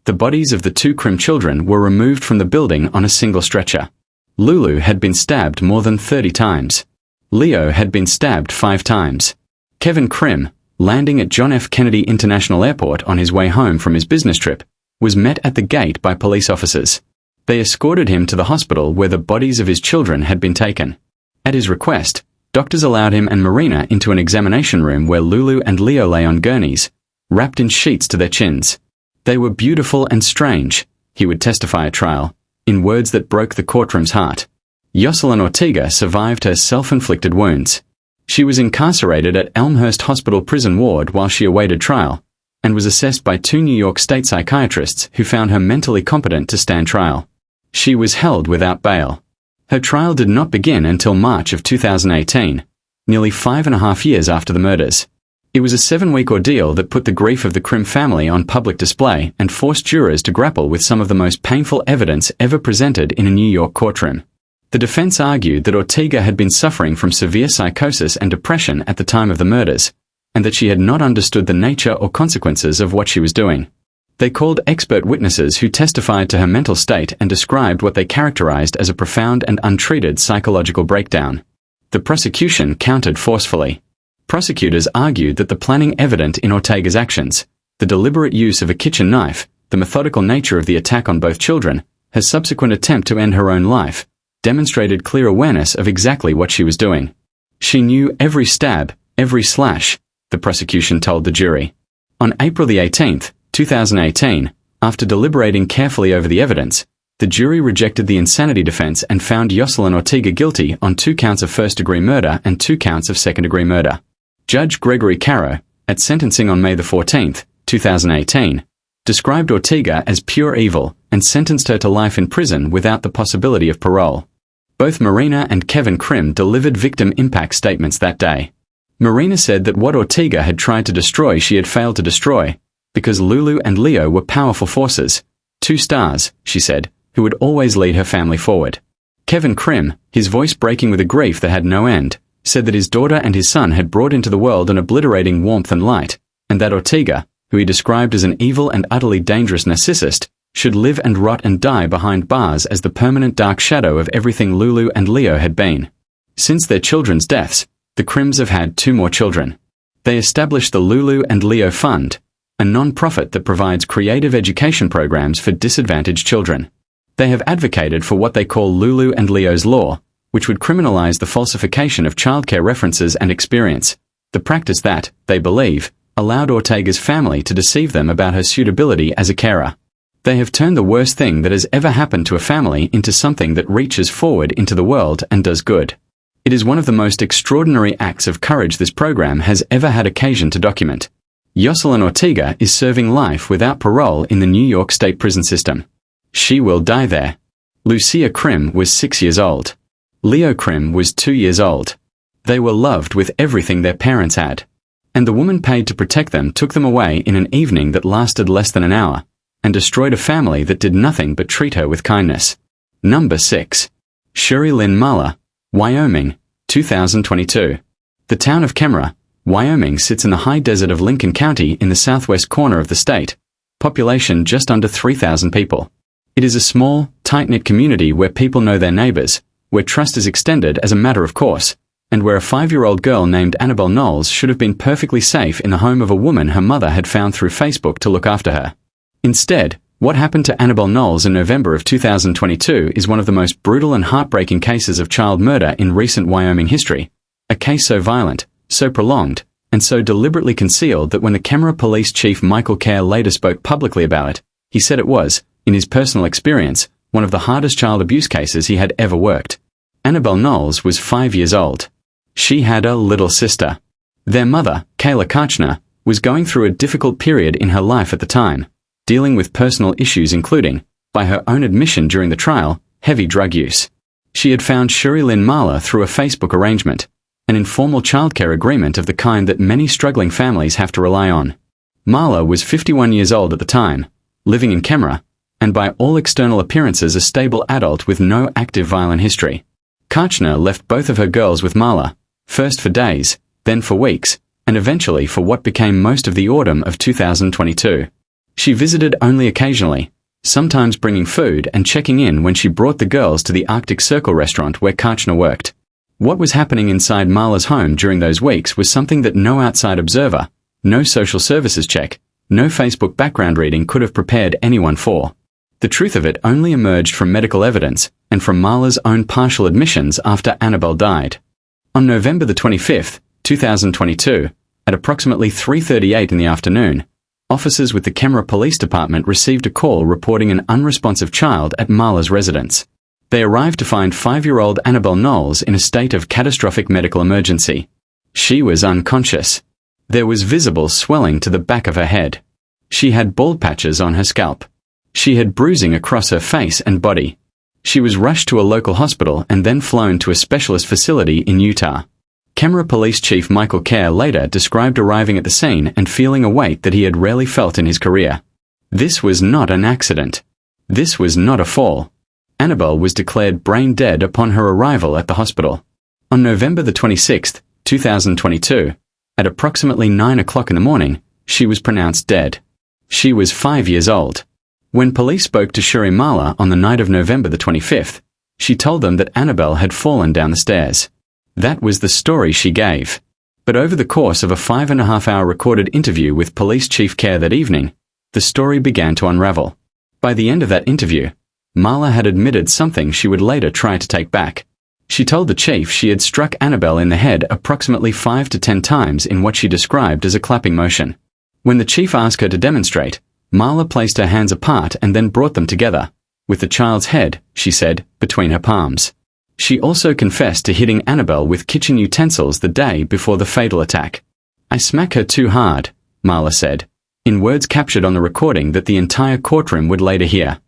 The bodies of the 2 Krim children were removed from the building on a single stretcher. Lulu had been stabbed more than 30 times. Leo had been stabbed 5 times. Kevin Krim, landing at John F. Kennedy International Airport on his way home from his business trip, was met at the gate by police officers. They escorted him to the hospital where the bodies of his children had been taken. At his request, doctors allowed him and Marina into an examination room where Lulu and Leo lay on gurneys, wrapped in sheets to their chins. They were beautiful and strange, he would testify at trial, in words that broke the courtroom's heart. Yoselyn Ortega survived her self-inflicted wounds. She was incarcerated at Elmhurst Hospital prison ward while she awaited trial, and was assessed by 2 New York state psychiatrists who found her mentally competent to stand trial. She was held without bail. Her trial did not begin until March of 2018, nearly 5.5 years after the murders. It was a 7-week ordeal that put the grief of the Krim family on public display and forced jurors to grapple with some of the most painful evidence ever presented in a New York courtroom. The defense argued that Ortega had been suffering from severe psychosis and depression at the time of the murders, and that she had not understood the nature or consequences of what she was doing. They called expert witnesses who testified to her mental state and described what they characterized as a profound and untreated psychological breakdown. The prosecution countered forcefully. Prosecutors argued that the planning evident in Ortega's actions, the deliberate use of a kitchen knife, the methodical nature of the attack on both children, her subsequent attempt to end her own life, demonstrated clear awareness of exactly what she was doing. She knew every stab, every slash, the prosecution told the jury. On April 18, 2018, after deliberating carefully over the evidence, the jury rejected the insanity defense and found Yoselyn Ortega guilty on 2 counts of first-degree murder and 2 counts of second-degree murder. Judge Gregory Caro, at sentencing on May 14, 2018, described Ortega as pure evil and sentenced her to life in prison without the possibility of parole. Both Marina and Kevin Krim delivered victim impact statements that day. Marina said that what Ortega had tried to destroy she had failed to destroy, because Lulu and Leo were powerful forces, 2 stars, she said, who would always lead her family forward. Kevin Krim, his voice breaking with a grief that had no end, said that his daughter and his son had brought into the world an obliterating warmth and light, and that Ortega, who he described as an evil and utterly dangerous narcissist, should live and rot and die behind bars as the permanent dark shadow of everything Lulu and Leo had been. Since their children's deaths, the Krims have had 2 more children. They established the Lulu and Leo Fund, a non-profit that provides creative education programs for disadvantaged children. They have advocated for what they call Lulu and Leo's Law, which would criminalize the falsification of childcare references and experience, the practice that, they believe, allowed Ortega's family to deceive them about her suitability as a carer. They have turned the worst thing that has ever happened to a family into something that reaches forward into the world and does good. It is one of the most extraordinary acts of courage this program has ever had occasion to document. Yoselyn Ortega is serving life without parole in the New York State prison system. She will die there. Lucia Krim was 6 years old. Leo Krim was 2 years old. They were loved with everything their parents had. And the woman paid to protect them took them away in an evening that lasted less than an hour, and destroyed a family that did nothing but treat her with kindness. Number 6. Cheri Lynn Marler, Wyoming, 2022. The town of Kimora, Wyoming sits in the high desert of Lincoln County in the southwest corner of the state. Population just under 3,000 people. It is a small, tight-knit community where people know their neighbors, where trust is extended as a matter of course, and where a 5-year-old girl named Annabelle Knowles should have been perfectly safe in the home of a woman her mother had found through Facebook to look after her. Instead, what happened to Annabelle Knowles in November of 2022 is one of the most brutal and heartbreaking cases of child murder in recent Wyoming history. A case so violent, so prolonged, and so deliberately concealed that when the Kimora Police Chief Michael Kerr later spoke publicly about it, he said it was, in his personal experience, one of the hardest child abuse cases he had ever worked. Annabelle Knowles was 5 years old. She had a little sister. Their mother, Kayla Karchner, was going through a difficult period in her life at the time, dealing with personal issues including, by her own admission during the trial, heavy drug use. She had found Lynn Marler through a Facebook arrangement, an informal childcare agreement of the kind that many struggling families have to rely on. Marler was 51 years old at the time, living in Kimora, and by all external appearances a stable adult with no active violent history. Karchner left both of her girls with Marler, first for days, then for weeks, and eventually for what became most of the autumn of 2022. She visited only occasionally, sometimes bringing food and checking in when she brought the girls to the Arctic Circle restaurant where Karchner worked. What was happening inside Marler's home during those weeks was something that no outside observer, no social services check, no Facebook background reading could have prepared anyone for. The truth of it only emerged from medical evidence and from Marler's own partial admissions after Annabelle died. On November the 25th, 2022, at approximately 3:38 in the afternoon, officers with the Kimora Police Department received a call reporting an unresponsive child at Marler's residence. They arrived to find 5-year-old Annabelle Knowles in a state of catastrophic medical emergency. She was unconscious. There was visible swelling to the back of her head. She had bald patches on her scalp. She had bruising across her face and body. She was rushed to a local hospital and then flown to a specialist facility in Utah. Kimora Police Chief Michael Kerr later described arriving at the scene and feeling a weight that he had rarely felt in his career. This was not an accident. This was not a fall. Annabelle was declared brain dead upon her arrival at the hospital. On November the 26th, 2022, at approximately 9 o'clock in the morning, she was pronounced dead. She was 5 years old. When police spoke to Cheri Marler on the night of November the 25th, she told them that Annabelle had fallen down the stairs. That was the story she gave. But over the course of a 5.5-hour recorded interview with Police Chief Kerr that evening, the story began to unravel. By the end of that interview, Marler had admitted something she would later try to take back. She told the chief she had struck Annabelle in the head approximately 5 to 10 times in what she described as a clapping motion. When the chief asked her to demonstrate, Marler placed her hands apart and then brought them together, with the child's head, she said, between her palms. She also confessed to hitting Annabelle with kitchen utensils the day before the fatal attack. "I smack her too hard," Marler said, in words captured on the recording that the entire courtroom would later hear.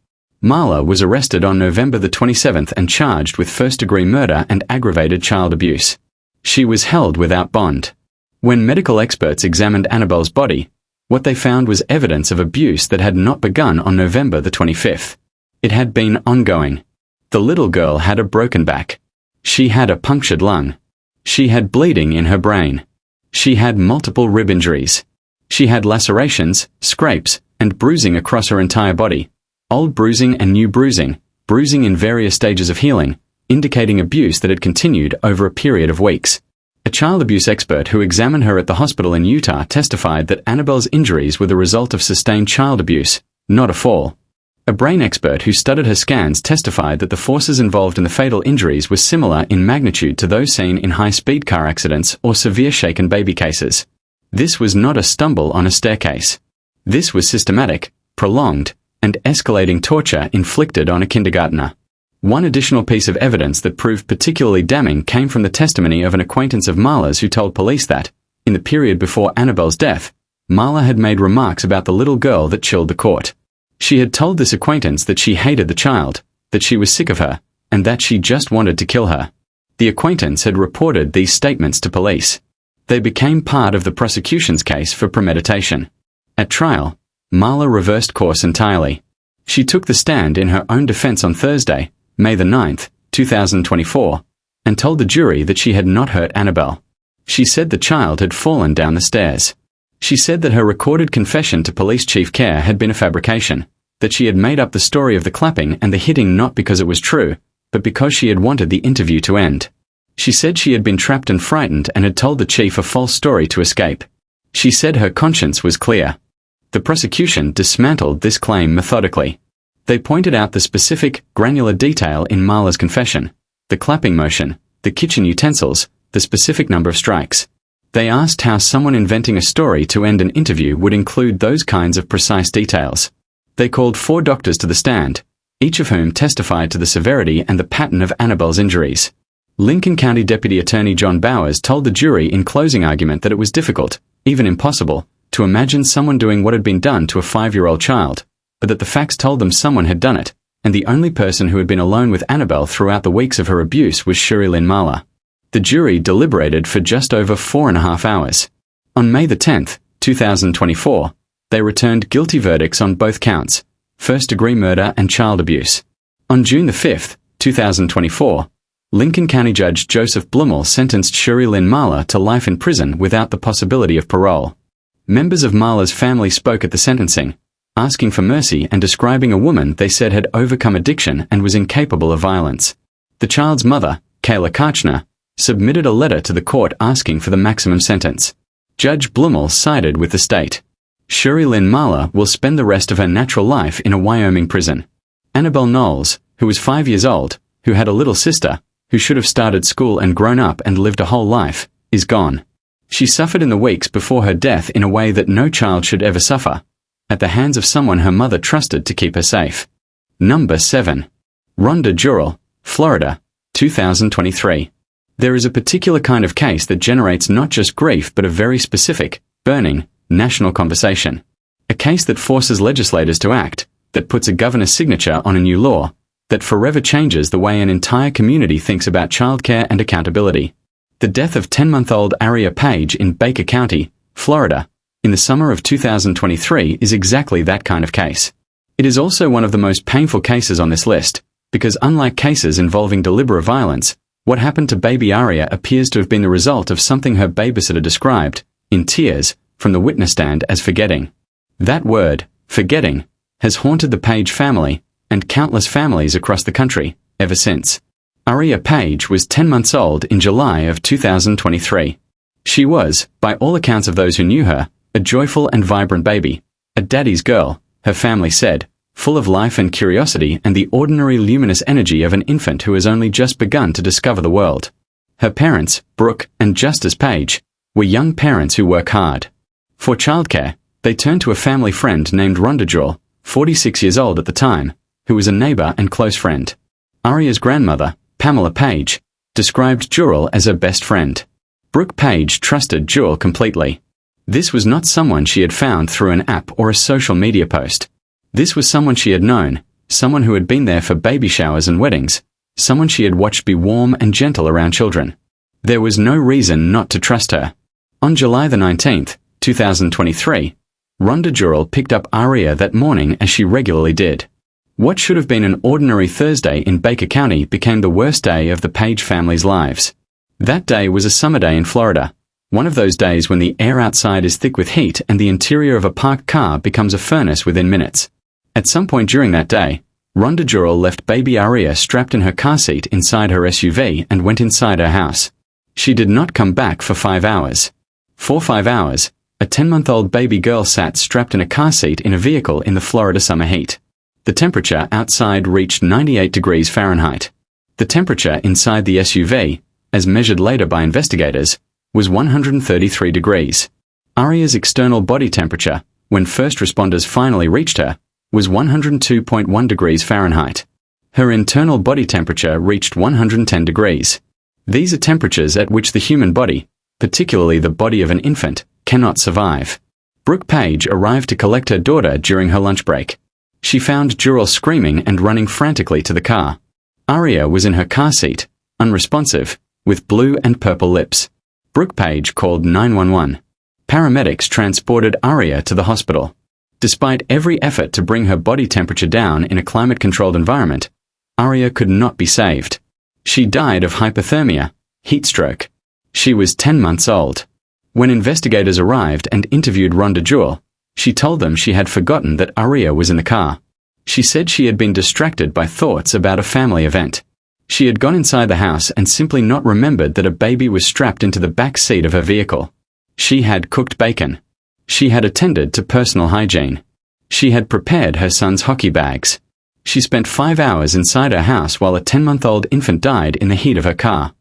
Marler was arrested on November the 27th and charged with first-degree murder and aggravated child abuse. She was held without bond. When medical experts examined Annabelle's body, what they found was evidence of abuse that had not begun on November the 25th. It had been ongoing. The little girl had a broken back. She had a punctured lung. She had bleeding in her brain. She had multiple rib injuries. She had lacerations, scrapes, and bruising across her entire body. Old bruising and new bruising, bruising in various stages of healing, indicating abuse that had continued over a period of weeks. A child abuse expert who examined her at the hospital in Utah testified that Annabelle's injuries were the result of sustained child abuse, not a fall. A brain expert who studied her scans testified that the forces involved in the fatal injuries were similar in magnitude to those seen in high-speed car accidents or severe shaken baby cases. This was not a stumble on a staircase. This was systematic, prolonged, and escalating torture inflicted on a kindergartner. One additional piece of evidence that proved particularly damning came from the testimony of an acquaintance of Marler's who told police that, in the period before Annabelle's death, Marler had made remarks about the little girl that chilled the court. She had told this acquaintance that she hated the child, that she was sick of her, and that she just wanted to kill her. The acquaintance had reported these statements to police. They became part of the prosecution's case for premeditation. At trial, Marler reversed course entirely. She took the stand in her own defense on Thursday, May the 9th, 2024, and told the jury that she had not hurt Annabelle. She said the child had fallen down the stairs. She said that her recorded confession to Police Chief Kerr had been a fabrication, that she had made up the story of the clapping and the hitting not because it was true, but because she had wanted the interview to end. She said she had been trapped and frightened and had told the chief a false story to escape. She said her conscience was clear. The prosecution dismantled this claim methodically. They pointed out the specific, granular detail in Marler's confession, the clapping motion, the kitchen utensils, the specific number of strikes. They asked how someone inventing a story to end an interview would include those kinds of precise details. They called 4 doctors to the stand, each of whom testified to the severity and the pattern of Annabelle's injuries. Lincoln County Deputy Attorney John Bowers told the jury in closing argument that it was difficult, even impossible, to imagine someone doing what had been done to a 5-year-old child, but that the facts told them someone had done it, and the only person who had been alone with Annabelle throughout the weeks of her abuse was Cheri Marler. The jury deliberated for just over 4.5 hours. On May 10, 2024, they returned guilty verdicts on both counts, first-degree murder and child abuse. On June 5, 2024, Lincoln County Judge Joseph Blumel sentenced Cheri Marler to life in prison without the possibility of parole. Members of Marler's family spoke at the sentencing, asking for mercy and describing a woman they said had overcome addiction and was incapable of violence. The child's mother, Kayla Karchner, submitted a letter to the court asking for the maximum sentence. Judge Blumel sided with the state. Cheri Marler will spend the rest of her natural life in a Wyoming prison. Annabelle Knowles, who was 5 years old, who had a little sister, who should have started school and grown up and lived a whole life, is gone. She suffered in the weeks before her death in a way that no child should ever suffer, at the hands of someone her mother trusted to keep her safe. Number 7. Rhonda, Jewell, Florida, 2023. There is a particular kind of case that generates not just grief but a very specific, burning, national conversation. A case that forces legislators to act, that puts a governor's signature on a new law, that forever changes the way an entire community thinks about childcare and accountability. The death of 10-month-old Aria Page in Baker County, Florida, in the summer of 2023 is exactly that kind of case. It is also one of the most painful cases on this list, because unlike cases involving deliberate violence, what happened to baby Aria appears to have been the result of something her babysitter described, in tears, from the witness stand as forgetting. That word, forgetting, has haunted the Page family, and countless families across the country, ever since. Aria Page was 10 months old in July of 2023. She was, by all accounts of those who knew her, a joyful and vibrant baby, a daddy's girl, her family said, full of life and curiosity and the ordinary luminous energy of an infant who has only just begun to discover the world. Her parents, Brooke and Justice Page, were young parents who work hard. For childcare, they turned to a family friend named Rhonda Jewell, 46 years old at the time, who was a neighbor and close friend. Aria's grandmother, Pamela Page, described Jewell as her best friend. Brooke Page trusted Jewell completely. This was not someone she had found through an app or a social media post. This was someone she had known, someone who had been there for baby showers and weddings, someone she had watched be warm and gentle around children. There was no reason not to trust her. On July 19, 2023, Rhonda Jewell picked up Aria that morning as she regularly did. What should have been an ordinary Thursday in Baker County became the worst day of the Page family's lives. That day was a summer day in Florida, one of those days when the air outside is thick with heat and the interior of a parked car becomes a furnace within minutes. At some point during that day, Rhonda Jewell left baby Aria strapped in her car seat inside her SUV and went inside her house. She did not come back for 5 hours. For 5 hours, a 10-month-old baby girl sat strapped in a car seat in a vehicle in the Florida summer heat. The temperature outside reached 98 degrees Fahrenheit. The temperature inside the SUV, as measured later by investigators, was 133 degrees. Aria's external body temperature, when first responders finally reached her, was 102.1 degrees Fahrenheit. Her internal body temperature reached 110 degrees. These are temperatures at which the human body, particularly the body of an infant, cannot survive. Brooke Page arrived to collect her daughter during her lunch break. She found Jewell screaming and running frantically to the car. Aria was in her car seat, unresponsive, with blue and purple lips. Brooke Page called 911. Paramedics transported Aria to the hospital. Despite every effort to bring her body temperature down in a climate-controlled environment, Aria could not be saved. She died of hypothermia, heat stroke. She was 10 months old. When investigators arrived and interviewed Rhonda Jewell, she told them she had forgotten that Aria was in the car. She said she had been distracted by thoughts about a family event. She had gone inside the house and simply not remembered that a baby was strapped into the back seat of her vehicle. She had cooked bacon. She had attended to personal hygiene. She had prepared her son's hockey bags. She spent 5 hours inside her house while a 10-month-old infant died in the heat of her car.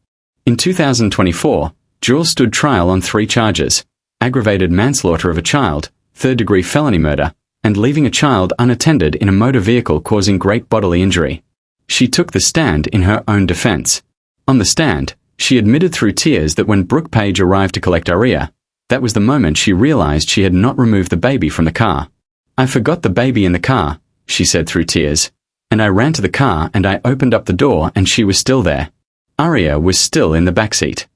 In 2024, Jewell stood trial on 3 charges: aggravated manslaughter of a child, third-degree felony murder, and leaving a child unattended in a motor vehicle causing great bodily injury. She took the stand in her own defense. On the stand, she admitted through tears that when Brooke Page arrived to collect Aria, that was the moment she realized she had not removed the baby from the car. "I forgot the baby in the car," she said through tears, "and I ran to the car and I opened up the door and she was still there. Aria was still in the backseat."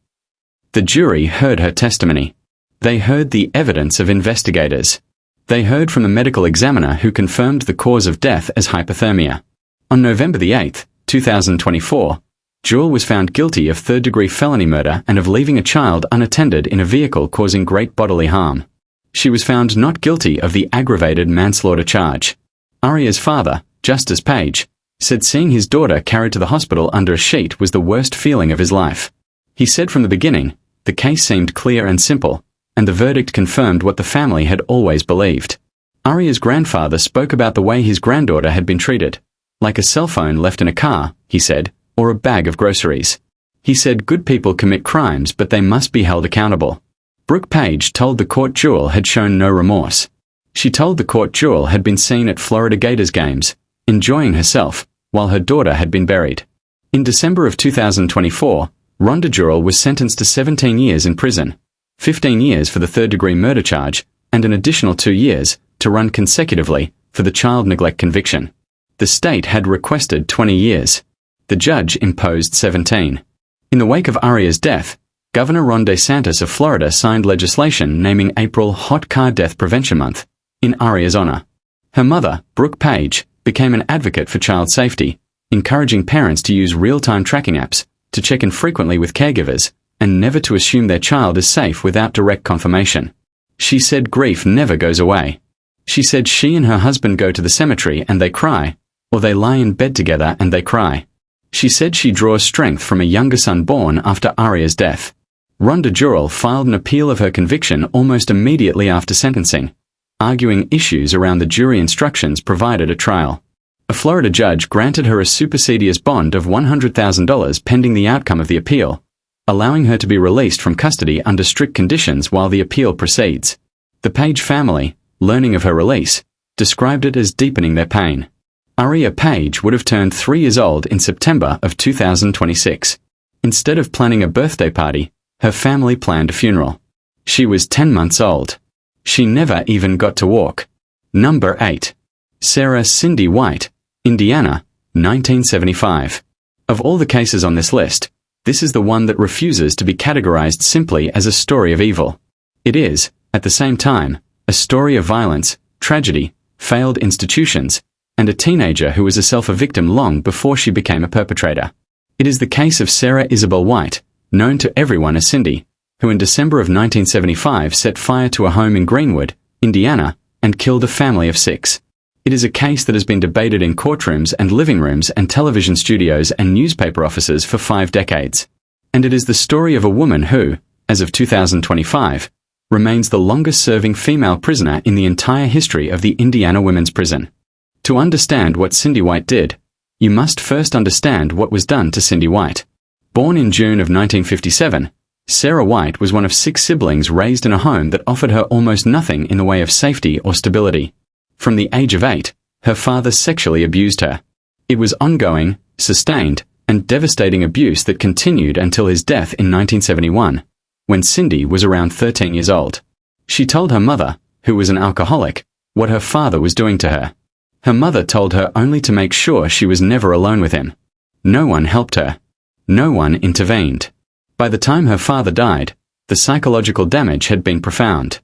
The jury heard her testimony. They heard the evidence of investigators. They heard from the medical examiner who confirmed the cause of death as hypothermia. On November 8, 2024, Jewell was found guilty of third-degree felony murder and of leaving a child unattended in a vehicle causing great bodily harm. She was found not guilty of the aggravated manslaughter charge. Aria's father, Justice Page, said seeing his daughter carried to the hospital under a sheet was the worst feeling of his life. He said from the beginning, the case seemed clear and simple, and the verdict confirmed what the family had always believed. Aria's grandfather spoke about the way his granddaughter had been treated. Like a cell phone left in a car, he said, or a bag of groceries. He said good people commit crimes but they must be held accountable. Brooke Page told the court Jewell had shown no remorse. She told the court Jewell had been seen at Florida Gators games, enjoying herself, while her daughter had been buried. In December of 2024, Rhonda Jewell was sentenced to 17 years in prison, 15 years for the third-degree murder charge, and an additional 2 years to run consecutively for the child neglect conviction. The state had requested 20 years. The judge imposed 17. In the wake of Aria's death, Governor Ron DeSantis of Florida signed legislation naming April Hot Car Death Prevention Month, in Aria's honor. Her mother, Brooke Page, became an advocate for child safety, encouraging parents to use real-time tracking apps, to check in frequently with caregivers, and never to assume their child is safe without direct confirmation. She said grief never goes away. She said she and her husband go to the cemetery and they cry, or they lie in bed together and they cry. She said she draws strength from a younger son born after Aria's death. Rhonda Jewell filed an appeal of her conviction almost immediately after sentencing, arguing issues around the jury instructions provided at trial. A Florida judge granted her a supersedeas bond of $100,000 pending the outcome of the appeal, allowing her to be released from custody under strict conditions while the appeal proceeds. The Page family, learning of her release, described it as deepening their pain. Aria Page would have turned 3 years old in September of 2026. Instead of planning a birthday party, her family planned a funeral. She was 10 months old. She never even got to walk. Number 8. Sarah Cindy White, Indiana, 1975. Of all the cases on this list, this is the one that refuses to be categorized simply as a story of evil. It is, at the same time, a story of violence, tragedy, failed institutions, and a teenager who was herself a victim long before she became a perpetrator. It is the case of Sarah Isabel White, known to everyone as Cindy, who in December of 1975 set fire to a home in Greenwood, Indiana, and killed a family of 6. It is a case that has been debated in courtrooms and living rooms and television studios and newspaper offices for 5 decades. And it is the story of a woman who, as of 2025, remains the longest-serving female prisoner in the entire history of the Indiana Women's Prison. To understand what Cindy White did, you must first understand what was done to Cindy White. Born in June of 1957, Sarah White was one of 6 siblings raised in a home that offered her almost nothing in the way of safety or stability. From the age of 8, her father sexually abused her. It was ongoing, sustained, and devastating abuse that continued until his death in 1971, when Cindy was around 13 years old. She told her mother, who was an alcoholic, what her father was doing to her. Her mother told her only to make sure she was never alone with him. No one helped her. No one intervened. By the time her father died, the psychological damage had been profound.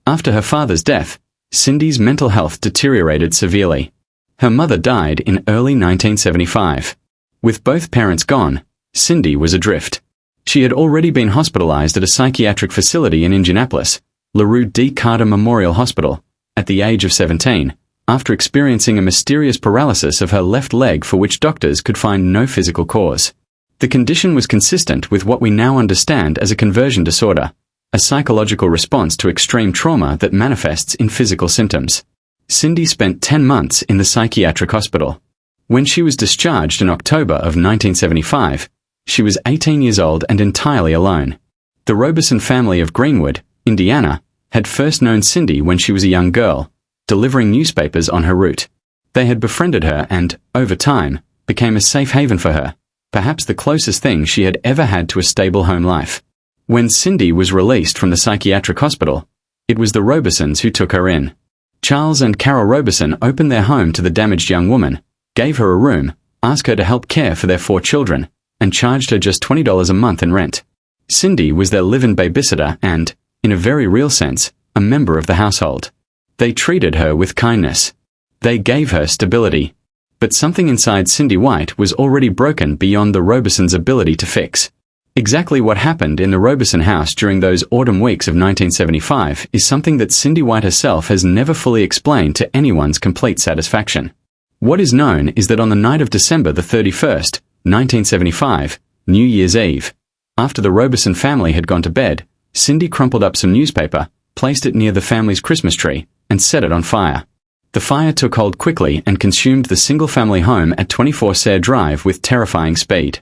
After her father's death, Cindy's mental health deteriorated severely. Her mother died in early 1975. With both parents gone, Cindy was adrift. She had already been hospitalized at a psychiatric facility in Indianapolis, LaRue D. Carter Memorial Hospital, at the age of 17, after experiencing a mysterious paralysis of her left leg for which doctors could find no physical cause. The condition was consistent with what we now understand as a conversion disorder, a psychological response to extreme trauma that manifests in physical symptoms. Cindy spent 10 months in the psychiatric hospital. When she was discharged in October of 1975, she was 18 years old and entirely alone. The Robeson family of Greenwood, Indiana, had first known Cindy when she was a young girl, delivering newspapers on her route. They had befriended her and, over time, became a safe haven for her, perhaps the closest thing she had ever had to a stable home life. When Cindy was released from the psychiatric hospital, it was the Robesons who took her in. Charles and Carol Robeson opened their home to the damaged young woman, gave her a room, asked her to help care for their 4 children, and charged her just $20 a month in rent. Cindy was their live-in babysitter and, in a very real sense, a member of the household. They treated her with kindness. They gave her stability. But something inside Cindy White was already broken beyond the Robesons' ability to fix. Exactly what happened in the Robeson house during those autumn weeks of 1975 is something that Cindy White herself has never fully explained to anyone's complete satisfaction. What is known is that on the night of December the 31st, 1975, New Year's Eve, after the Robeson family had gone to bed, Cindy crumpled up some newspaper, placed it near the family's Christmas tree, and set it on fire. The fire took hold quickly and consumed the single-family home at 24 Sayre Drive with terrifying speed.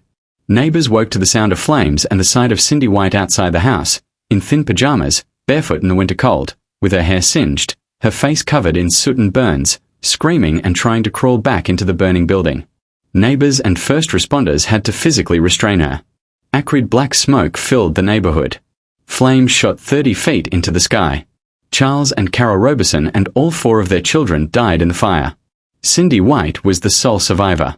Neighbors woke to the sound of flames and the sight of Cindy White outside the house, in thin pajamas, barefoot in the winter cold, with her hair singed, her face covered in soot and burns, screaming and trying to crawl back into the burning building. Neighbors and first responders had to physically restrain her. Acrid black smoke filled the neighborhood. Flames shot 30 feet into the sky. Charles and Carol Robeson and all 4 of their children died in the fire. Cindy White was the sole survivor.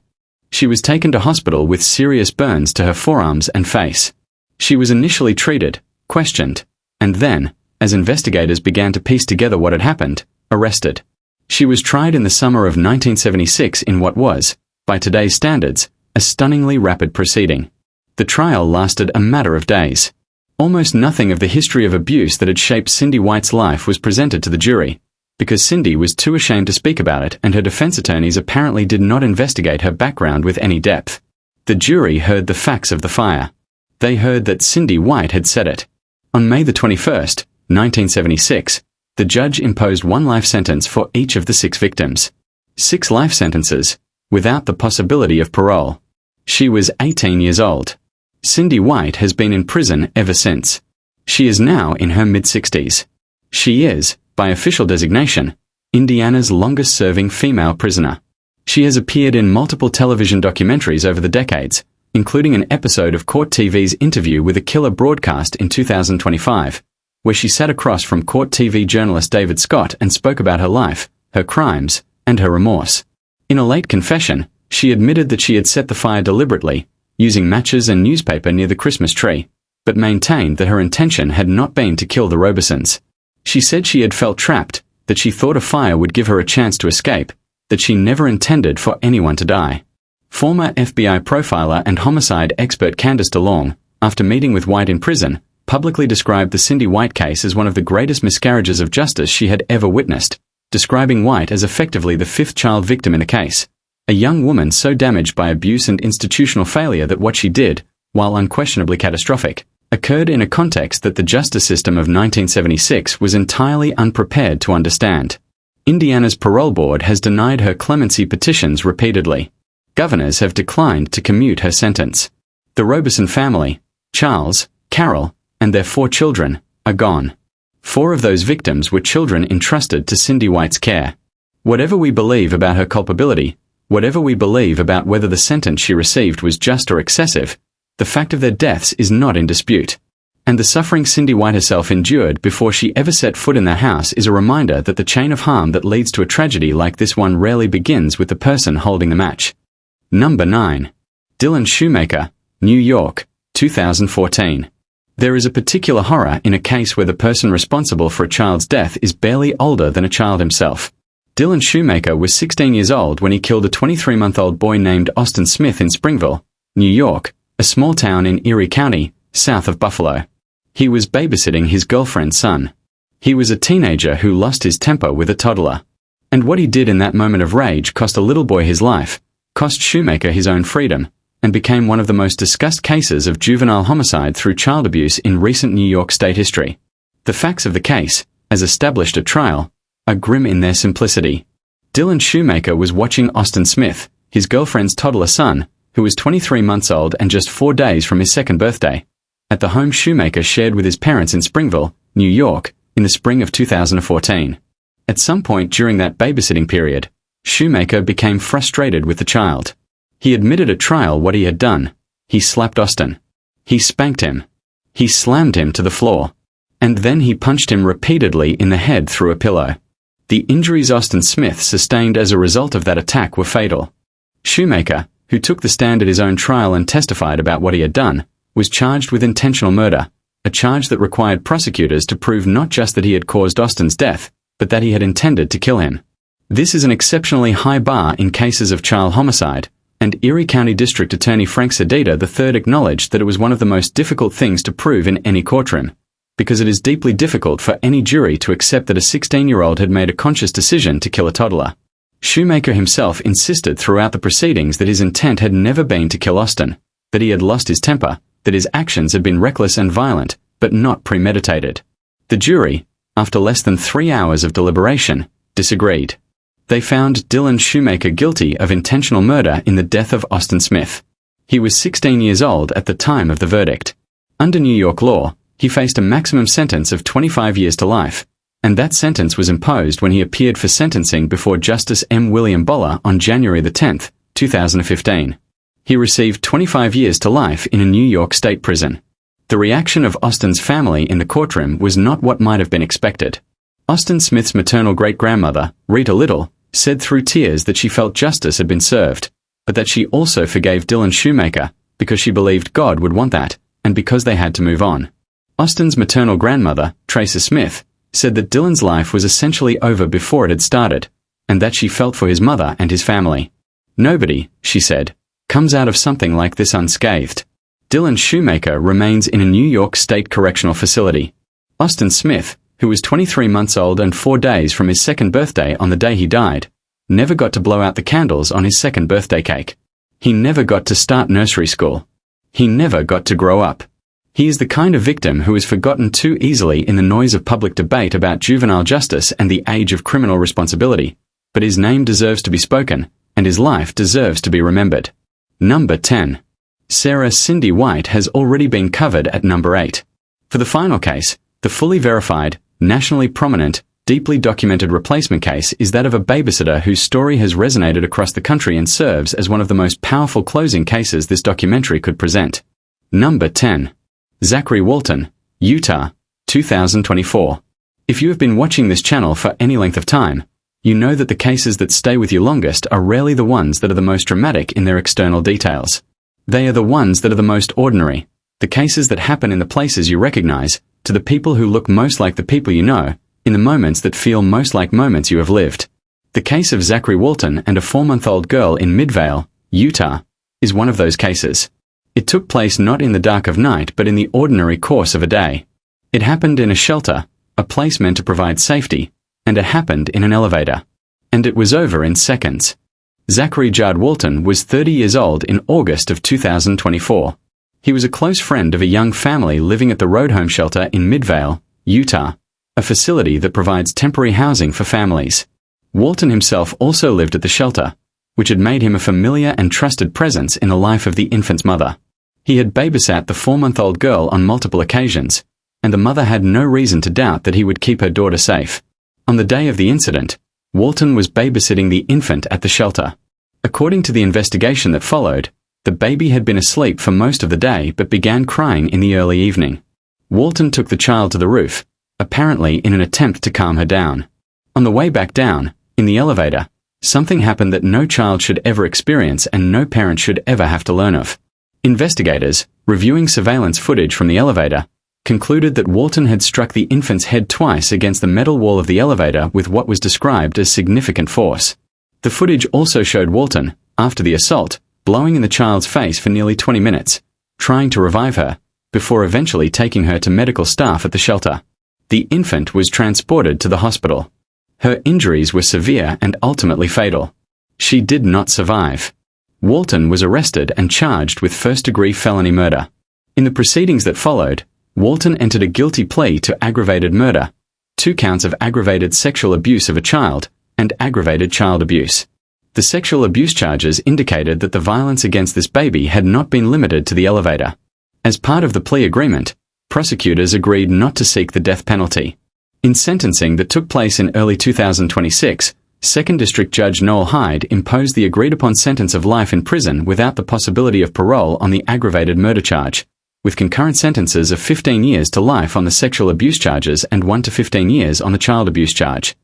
She was taken to hospital with serious burns to her forearms and face. She was initially treated, questioned, and then, as investigators began to piece together what had happened, arrested. She was tried in the summer of 1976 in what was, by today's standards, a stunningly rapid proceeding. The trial lasted a matter of days. Almost nothing of the history of abuse that had shaped Cindy White's life was presented to the jury, because Cindy was too ashamed to speak about it and her defense attorneys apparently did not investigate her background with any depth. The jury heard the facts of the fire. They heard that Cindy White had said it. On May the 21st, 1976, the judge imposed 1 life sentence for each of the 6 victims. 6 life sentences, without the possibility of parole. She was 18 years old. Cindy White has been in prison ever since. She is now in her mid-60s. She is, by official designation, Indiana's longest-serving female prisoner. She has appeared in multiple television documentaries over the decades, including an episode of Court TV's Interview with a Killer broadcast in 2025, where she sat across from Court TV journalist David Scott and spoke about her life, her crimes, and her remorse. In a late confession, she admitted that she had set the fire deliberately, using matches and newspaper near the Christmas tree, but maintained that her intention had not been to kill the Robesons. She said she had felt trapped, that she thought a fire would give her a chance to escape, that she never intended for anyone to die. Former FBI profiler and homicide expert Candace DeLong, after meeting with White in prison, publicly described the Cindy White case as one of the greatest miscarriages of justice she had ever witnessed, describing White as effectively the 5th child victim in the case. A young woman so damaged by abuse and institutional failure that what she did, while unquestionably catastrophic, occurred in a context that the justice system of 1976 was entirely unprepared to understand. Indiana's parole board has denied her clemency petitions repeatedly. Governors have declined to commute her sentence. The Robeson family, Charles, Carol, and their 4 children, are gone. 4 of those victims were children entrusted to Cindy White's care. Whatever we believe about her culpability, whatever we believe about whether the sentence she received was just or excessive, the fact of their deaths is not in dispute. And the suffering Cindy White herself endured before she ever set foot in their house is a reminder that the chain of harm that leads to a tragedy like this one rarely begins with the person holding the match. Number 9. Dylan Schumaker, New York, 2014. There is a particular horror in a case where the person responsible for a child's death is barely older than a child himself. Dylan Schumaker was 16 years old when he killed a 23-month-old boy named Austin Smith in Springville, New York, a small town in Erie County, south of Buffalo. He was babysitting his girlfriend's son. He was a teenager who lost his temper with a toddler. And what he did in that moment of rage cost a little boy his life, cost Schumaker his own freedom, and became one of the most discussed cases of juvenile homicide through child abuse in recent New York state history. The facts of the case, as established at trial, are grim in their simplicity. Dylan Schumaker was watching Austin Smith, his girlfriend's toddler son, who was 23 months old and just 4 days from his second birthday, at the home Schumaker shared with his parents in Springville, New York, in the spring of 2014. At some point during that babysitting period, Schumaker became frustrated with the child. He admitted at trial what he had done. He slapped Austin. He spanked him. He slammed him to the floor. And then he punched him repeatedly in the head through a pillow. The injuries Austin Smith sustained as a result of that attack were fatal. Schumaker, who took the stand at his own trial and testified about what he had done, was charged with intentional murder, a charge that required prosecutors to prove not just that he had caused Austin's death, but that he had intended to kill him. This is an exceptionally high bar in cases of child homicide, and Erie County District Attorney Frank Sedita III acknowledged that it was one of the most difficult things to prove in any courtroom, because it is deeply difficult for any jury to accept that a 16-year-old had made a conscious decision to kill a toddler. Schumaker himself insisted throughout the proceedings that his intent had never been to kill Austin, that he had lost his temper, that his actions had been reckless and violent, but not premeditated. The jury, after less than 3 hours of deliberation, disagreed. They found Dylan Schumaker guilty of intentional murder in the death of Austin Smith. He was 16 years old at the time of the verdict. Under New York law, he faced a maximum sentence of 25 years to life, and that sentence was imposed when he appeared for sentencing before Justice M. William Boller on January 10, 2015. He received 25 years to life in a New York state prison. The reaction of Austin's family in the courtroom was not what might have been expected. Austin Smith's maternal great-grandmother, Rita Little, said through tears that she felt justice had been served, but that she also forgave Dylan Schumaker because she believed God would want that, and because they had to move on. Austin's maternal grandmother, Tracy Smith, said that Dylan's life was essentially over before it had started, and that she felt for his mother and his family. Nobody, she said, comes out of something like this unscathed. Dylan Schumaker remains in a New York State correctional facility. Austin Smith, who was 23 months old and 4 days from his second birthday on the day he died, never got to blow out the candles on his second birthday cake. He never got to start nursery school. He never got to grow up. He is the kind of victim who is forgotten too easily in the noise of public debate about juvenile justice and the age of criminal responsibility, but his name deserves to be spoken, and his life deserves to be remembered. Number 10. Sarah Cindy White has already been covered at number 8. For the final case, the fully verified, nationally prominent, deeply documented replacement case is that of a babysitter whose story has resonated across the country and serves as one of the most powerful closing cases this documentary could present. Number 10. Zachary, Walton, Utah, 2024. If you have been watching this channel for any length of time, you know that the cases that stay with you longest are rarely the ones that are the most dramatic in their external details. They are the ones that are the most ordinary, the cases that happen in the places you recognize, to the people who look most like the people you know, in the moments that feel most like moments you have lived. The case of Zachary Walton and a 4-month-old girl in Midvale, Utah, is one of those cases. It took place not in the dark of night but in the ordinary course of a day. It happened in a shelter, a place meant to provide safety, and it happened in an elevator. And it was over in seconds. Zachary Judd Walton was 30 years old in August of 2024. He was a close friend of a young family living at the Road Home Shelter in Midvale, Utah, a facility that provides temporary housing for families. Walton himself also lived at the shelter, which had made him a familiar and trusted presence in the life of the infant's mother. He had babysat the 4-month-old girl on multiple occasions, and the mother had no reason to doubt that he would keep her daughter safe. On the day of the incident, Walton was babysitting the infant at the shelter. According to the investigation that followed, the baby had been asleep for most of the day but began crying in the early evening. Walton took the child to the roof, apparently in an attempt to calm her down. On the way back down, in the elevator, something happened that no child should ever experience and no parent should ever have to learn of. Investigators, reviewing surveillance footage from the elevator, concluded that Walton had struck the infant's head twice against the metal wall of the elevator with what was described as significant force. The footage also showed Walton, after the assault, blowing in the child's face for nearly 20 minutes, trying to revive her, before eventually taking her to medical staff at the shelter. The infant was transported to the hospital. Her injuries were severe and ultimately fatal. She did not survive. Walton was arrested and charged with first-degree felony murder. In the proceedings that followed, Walton entered a guilty plea to aggravated murder, 2 counts of aggravated sexual abuse of a child, and aggravated child abuse. The sexual abuse charges indicated that the violence against this baby had not been limited to the elevator. As part of the plea agreement, prosecutors agreed not to seek the death penalty. In sentencing that took place in early 2026, 2nd District Judge Noel Hyde imposed the agreed-upon sentence of life in prison without the possibility of parole on the aggravated murder charge, with concurrent sentences of 15 years to life on the sexual abuse charges and 1 to 15 years on the child abuse charge.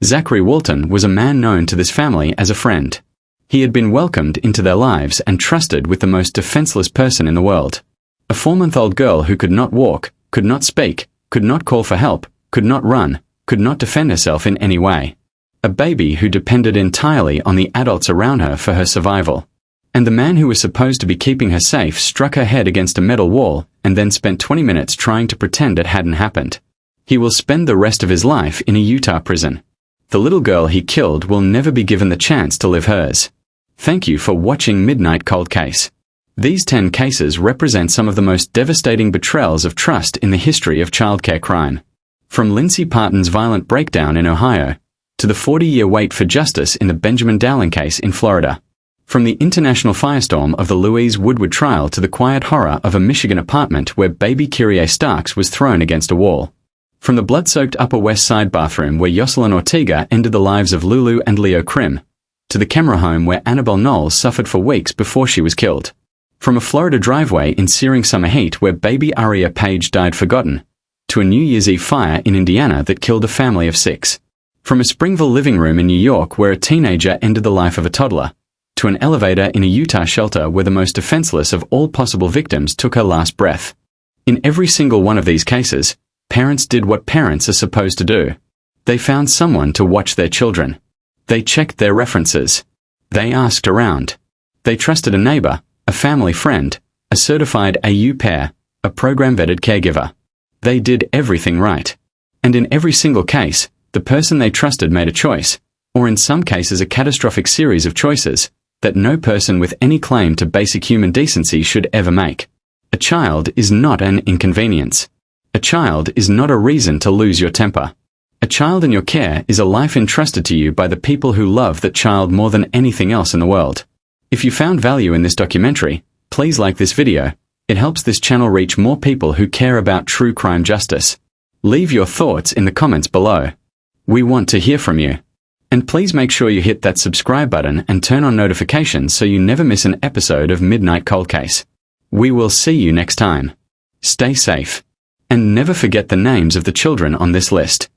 Zachary Walton was a man known to this family as a friend. He had been welcomed into their lives and trusted with the most defenseless person in the world. A 4-month-old girl who could not walk, could not speak, could not call for help, could not run, could not defend herself in any way. A baby who depended entirely on the adults around her for her survival. And the man who was supposed to be keeping her safe struck her head against a metal wall and then spent 20 minutes trying to pretend it hadn't happened. He will spend the rest of his life in a Utah prison. The little girl he killed will never be given the chance to live hers. Thank you for watching Midnight Cold Case. These 10 cases represent some of the most devastating betrayals of trust in the history of childcare crime. From Lindsay Partin's violent breakdown in Ohio, to the 40-year wait for justice in the Benjamin Dowling case in Florida. From the international firestorm of the Louise Woodward trial to the quiet horror of a Michigan apartment where baby Cheri Starks was thrown against a wall. From the blood-soaked Upper West Side bathroom where Yoselyn Ortega ended the lives of Lulu and Leo Krim, to the Kimora home where Annabelle Knowles suffered for weeks before she was killed. From a Florida driveway in searing summer heat where baby Aria Page died forgotten, to a New Year's Eve fire in Indiana that killed a family of 6. From a Springville living room in New York where a teenager ended the life of a toddler, to an elevator in a Utah shelter where the most defenseless of all possible victims took her last breath. In every single one of these cases, parents did what parents are supposed to do. They found someone to watch their children. They checked their references. They asked around. They trusted a neighbor, a family friend, a certified AU pair, a program-vetted caregiver. They did everything right. And in every single case, the person they trusted made a choice, or in some cases a catastrophic series of choices, that no person with any claim to basic human decency should ever make. A child is not an inconvenience. A child is not a reason to lose your temper. A child in your care is a life entrusted to you by the people who love that child more than anything else in the world. If you found value in this documentary, please like this video. It helps this channel reach more people who care about true crime justice. Leave your thoughts in the comments below. We want to hear from you. And please make sure you hit that subscribe button and turn on notifications so you never miss an episode of Midnight Cold Case. We will see you next time. Stay safe. And never forget the names of the children on this list.